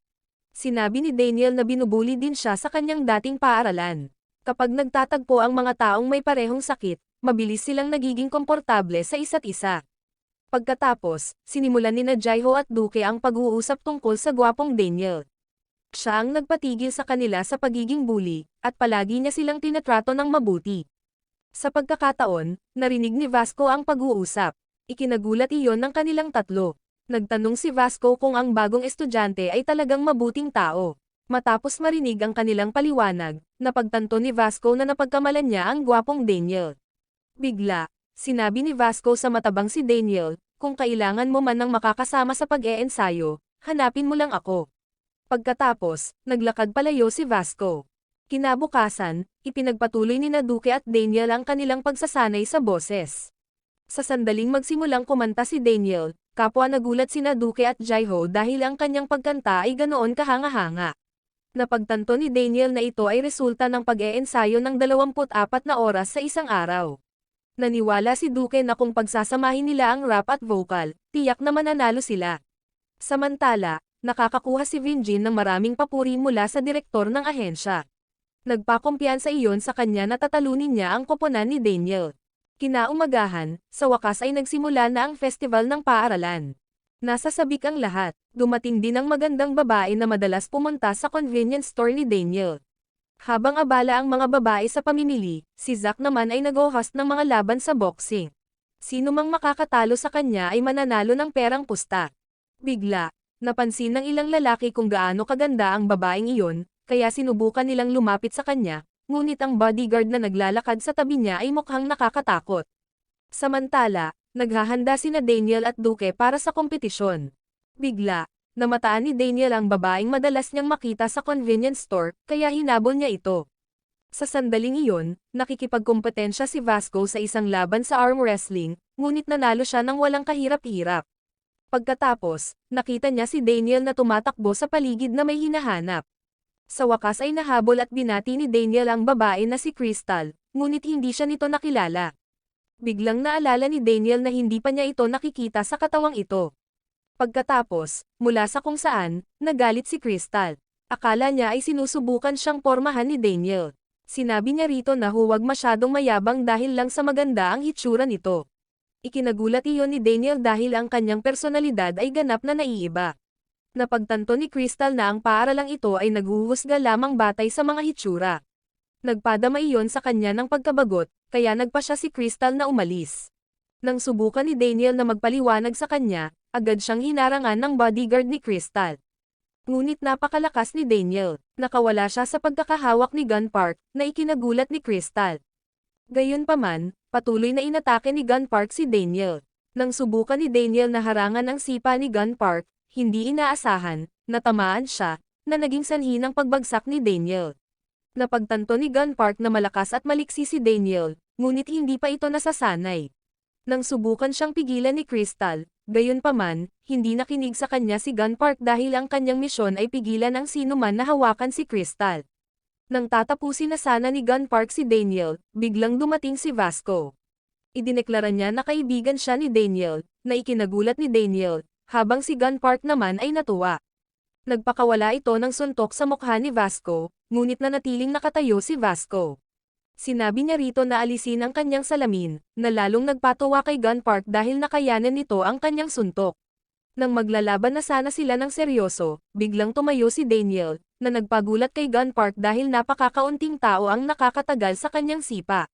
Sinabi ni Daniel na binubuli din siya sa kanyang dating paaralan. Kapag nagtatagpo ang mga taong may parehong sakit, mabilis silang nagiging komportable sa isa't isa. Pagkatapos, sinimulan ni Jaiho at Duque ang pag-uusap tungkol sa gwapong Daniel. Siya ang nagpatigil sa kanila sa pagiging bully, at palagi niya silang tinatrato ng mabuti. Sa pagkakataon, narinig ni Vasco ang pag-uusap. Ikinagulat iyon ng kanilang tatlo. Nagtanong si Vasco kung ang bagong estudyante ay talagang mabuting tao. Matapos marinig ang kanilang paliwanag, napagtanto ni Vasco na napagkamalan niya ang gwapong Daniel. Bigla, sinabi ni Vasco sa matabang si Daniel, kung kailangan mo man ng makakasama sa pag-eensayo, hanapin mo lang ako. Pagkatapos, naglakad palayo si Vasco. Kinabukasan, ipinagpatuloy ni Duque at Daniel ang kanilang pagsasanay sa boses. Sa sandaling magsimulang kumanta si Daniel, kapwa nagulat sina Duque at Jaiho dahil ang kanyang pagkanta ay ganoon kahanga-hanga. Napagtanto ni Daniel na ito ay resulta ng pag-eensayo ng 24 na oras sa isang araw. Naniwala si Duque na kung pagsasamahin nila ang rap at vocal, tiyak na mananalo sila. Samantala, nakakakuha si Vinjin ng maraming papuri mula sa direktor ng ahensya. Nagpakumpiyansa iyon sa kanya na tatalunin niya ang koponan ni Daniel. Kinaumagahan, sa wakas ay nagsimula na ang festival ng paaralan. Nasa sabik ang lahat, dumating din ang magandang babae na madalas pumunta sa convenience store ni Daniel. Habang abala ang mga babae sa pamimili, si Zack naman ay nag-host ng mga laban sa boxing. Sino mang makakatalo sa kanya ay mananalo ng perang pusta. Bigla, napansin ng ilang lalaki kung gaano kaganda ang babaeng iyon, kaya sinubukan nilang lumapit sa kanya, ngunit ang bodyguard na naglalakad sa tabi niya ay mukhang nakakatakot. Samantala, naghahanda sina Daniel at Duque para sa kompetisyon. Bigla, namataan ni Daniel ang babaeng madalas niyang makita sa convenience store, kaya hinabol niya ito. Sa sandaling iyon, nakikipagkompetensya si Vasco sa isang laban sa arm wrestling, ngunit nanalo siya ng walang kahirap-hirap. Pagkatapos, nakita niya si Daniel na tumatakbo sa paligid na may hinahanap. Sa wakas ay nahabol at binati ni Daniel ang babae na si Crystal, ngunit hindi siya nito nakilala. Biglang naalala ni Daniel na hindi pa niya ito nakikita sa katawang ito. Pagkatapos, mula sa kung saan, nagalit si Crystal. Akala niya ay sinusubukan siyang pormahan ni Daniel. Sinabi niya rito na huwag masyadong mayabang dahil lang sa maganda ang hitsura nito. Ikinagulat iyon ni Daniel dahil ang kanyang personalidad ay ganap na naiiba. Napagtanto ni Crystal na ang paaralang ito ay naghuhusga lamang batay sa mga hitsura. Nagpadama iyon sa kanya ng pagkabagot, kaya nagpa siya si Crystal na umalis. Nang subukan ni Daniel na magpaliwanag sa kanya, agad siyang hinarangan ng bodyguard ni Crystal. Ngunit napakalakas ni Daniel, nakawala siya sa pagkakahawak ni Gunpark, na ikinagulat ni Crystal. Gayunpaman, patuloy na inatake ni Gunpark si Daniel. Nang subukan ni Daniel na harangan ang sipa ni Gunpark, hindi inaasahan, natamaan siya, na naging sanhi ng pagbagsak ni Daniel. Napagtanto ni Gunpark na malakas at maliksi si Daniel, ngunit hindi pa ito nasasanay. Nang subukan siyang pigilan ni Crystal, gayunpaman, hindi nakinig sa kanya si Gunpark dahil ang kanyang misyon ay pigilan ang sinuman na hawakan si Crystal. Nang tatapusin na sana ni Gunpark si Daniel, biglang dumating si Vasco. Idineklara niya na kaibigan siya ni Daniel, na ikinagulat ni Daniel, habang si Gunpark naman ay natuwa. Nagpakawala ito ng suntok sa mukha ni Vasco, ngunit nanatiling nakatayo si Vasco. Sinabi niya rito na alisin ang kanyang salamin, na lalong nagpatuwa kay Gunpark dahil nakayanan nito ang kanyang suntok. Nang maglalaban na sana sila ng seryoso, biglang tumayo si Daniel, na nagpagulat kay Gunpark dahil napakakaunting tao ang nakakatagal sa kanyang sipa.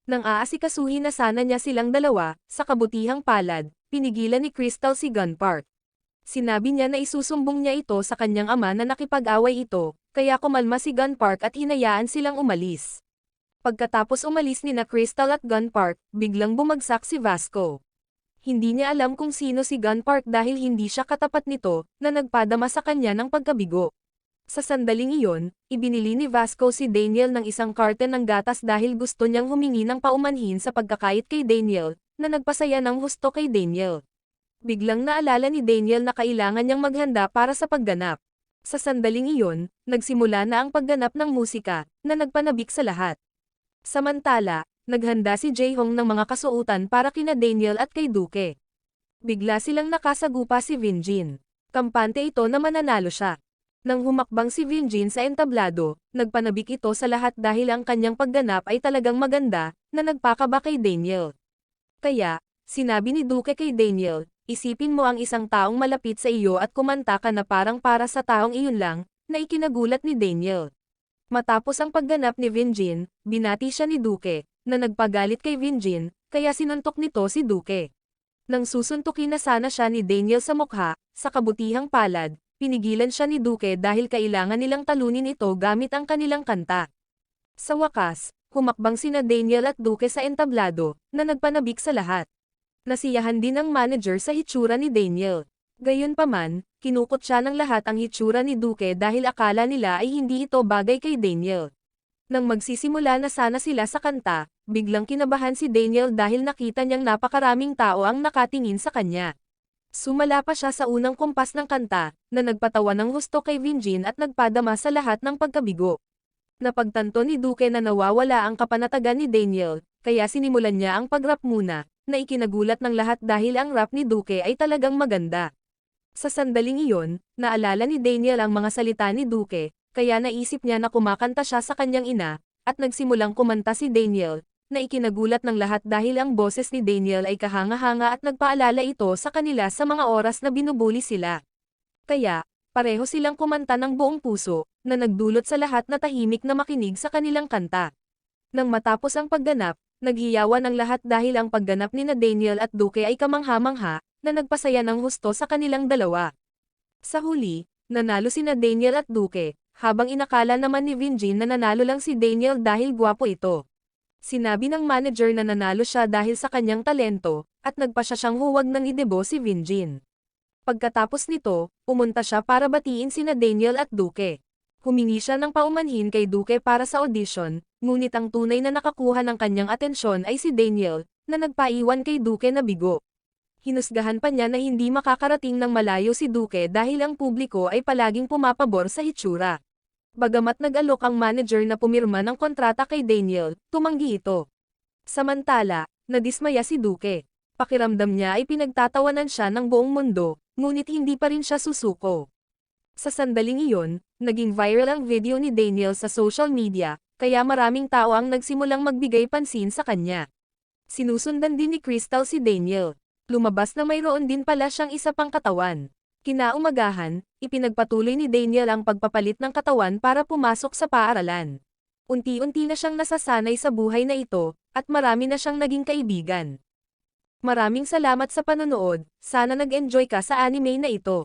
Nang aasikasuhin na sana niya silang dalawa, sa kabutihang palad, pinigilan ni Crystal si Gunpark. Sinabi niya na isusumbong niya ito sa kanyang ama na nakipag-away ito, kaya kumalma si Gunpark at hinayaan silang umalis. Pagkatapos umalis ni na Crystal at Gunpark, biglang bumagsak si Vasco. Hindi niya alam kung sino si Gunpark dahil hindi siya katapat nito, na nagpadama sa kanya ng pagkabigo. Sa sandaling iyon, ibinili ni Vasco si Daniel ng isang karton ng gatas dahil gusto niyang humingi ng paumanhin sa pagkakait kay Daniel, na nagpasaya ng husto kay Daniel. Biglang naalala ni Daniel na kailangan niyang maghanda para sa pagganap. Sa sandaling iyon, nagsimula na ang pagganap ng musika, na nagpanabik sa lahat. Samantala, naghanda si Jae-hong ng mga kasuotan para kina Daniel at kay Duque. Bigla silang nakasagupa si Vinjin. Kampante ito na mananalo siya. Nang humakbang si Vinjin sa entablado, nagpanabik ito sa lahat dahil ang kanyang pagganap ay talagang maganda, na nagpakaba kay Daniel. Kaya, sinabi ni Duque kay Daniel, isipin mo ang isang taong malapit sa iyo at kumanta ka na parang para sa taong iyon lang, na ikinagulat ni Daniel. Matapos ang pagganap ni Vinjin, binati siya ni Duque, na nagpagalit kay Vinjin, kaya sinuntok nito si Duque. Nang susuntukin na sana siya ni Daniel sa mukha, sa kabutihang palad, pinigilan siya ni Duque dahil kailangan nilang talunin ito gamit ang kanilang kanta. Sa wakas, humakbang sina Daniel at Duque sa entablado, na nagpanabik sa lahat. Nasiyahan din ang manager sa hitsura ni Daniel. Gayunpaman, kinukot siya ng lahat ang hitsura ni Duque dahil akala nila ay hindi ito bagay kay Daniel. Nang magsisimula na sana sila sa kanta, biglang kinabahan si Daniel dahil nakita niyang napakaraming tao ang nakatingin sa kanya. Sumala pa siya sa unang kumpas ng kanta, na nagpatawa ng husto kay Vinjin at nagpadama sa lahat ng pagkabigo. Napagtanto ni Duque na nawawala ang kapanatagan ni Daniel, kaya sinimulan niya ang pag-rap muna, na ikinagulat ng lahat dahil ang rap ni Duque ay talagang maganda. Sa sandaling iyon, naalala ni Daniel ang mga salita ni Duque, kaya naisip niya na kumakanta siya sa kanyang ina, at nagsimulang kumanta si Daniel, na ikinagulat ng lahat dahil ang boses ni Daniel ay kahanga-hanga at nagpaalala ito sa kanila sa mga oras na binubuli sila. Kaya, pareho silang kumanta ng buong puso, na nagdulot sa lahat na tahimik na makinig sa kanilang kanta. Nang matapos ang pagganap, naghiyawan ang lahat dahil ang pagganap ni na Daniel at Duque ay kamangha-mangha, na nagpasaya ng husto sa kanilang dalawa. Sa huli, nanalo sina Daniel at Duque, habang inakala naman ni Vinjin na nanalo lang si Daniel dahil gwapo ito. Sinabi ng manager na nanalo siya dahil sa kanyang talento, at nagpasya siyang huwag nang idebo si Vinjin. Pagkatapos nito, pumunta siya para batiin sina Daniel at Duque. Humingi siya ng paumanhin kay Duque para sa audition, ngunit ang tunay na nakakuha ng kanyang atensyon ay si Daniel, na nagpaiwan kay Duque na bigo. Hinusgahan pa niya na hindi makakarating ng malayo si Duque dahil ang publiko ay palaging pumapabor sa hitsura. Bagamat nag-alok ang manager na pumirma ng kontrata kay Daniel, tumanggi ito. Samantala, nadismaya si Duque. Pakiramdam niya ay pinagtatawanan siya ng buong mundo, ngunit hindi pa rin siya susuko. Sa sandaling iyon, naging viral ang video ni Daniel sa social media, kaya maraming tao ang nagsimulang magbigay pansin sa kanya. Sinusundan din ni Crystal si Daniel. Lumabas na mayroon din pala siyang isa pang katawan. Kinaumagahan, ipinagpatuloy ni Daniel ang pagpapalit ng katawan para pumasok sa paaralan. Unti-unti na siyang nasasanay sa buhay na ito, at marami na siyang naging kaibigan. Maraming salamat sa panonood, sana nag-enjoy ka sa anime na ito.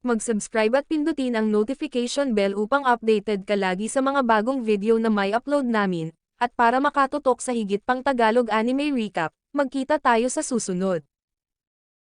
Mag-subscribe at pindutin ang notification bell upang updated ka lagi sa mga bagong video na may upload namin, at para makatutok sa higit pang Tagalog anime recap, magkita tayo sa susunod.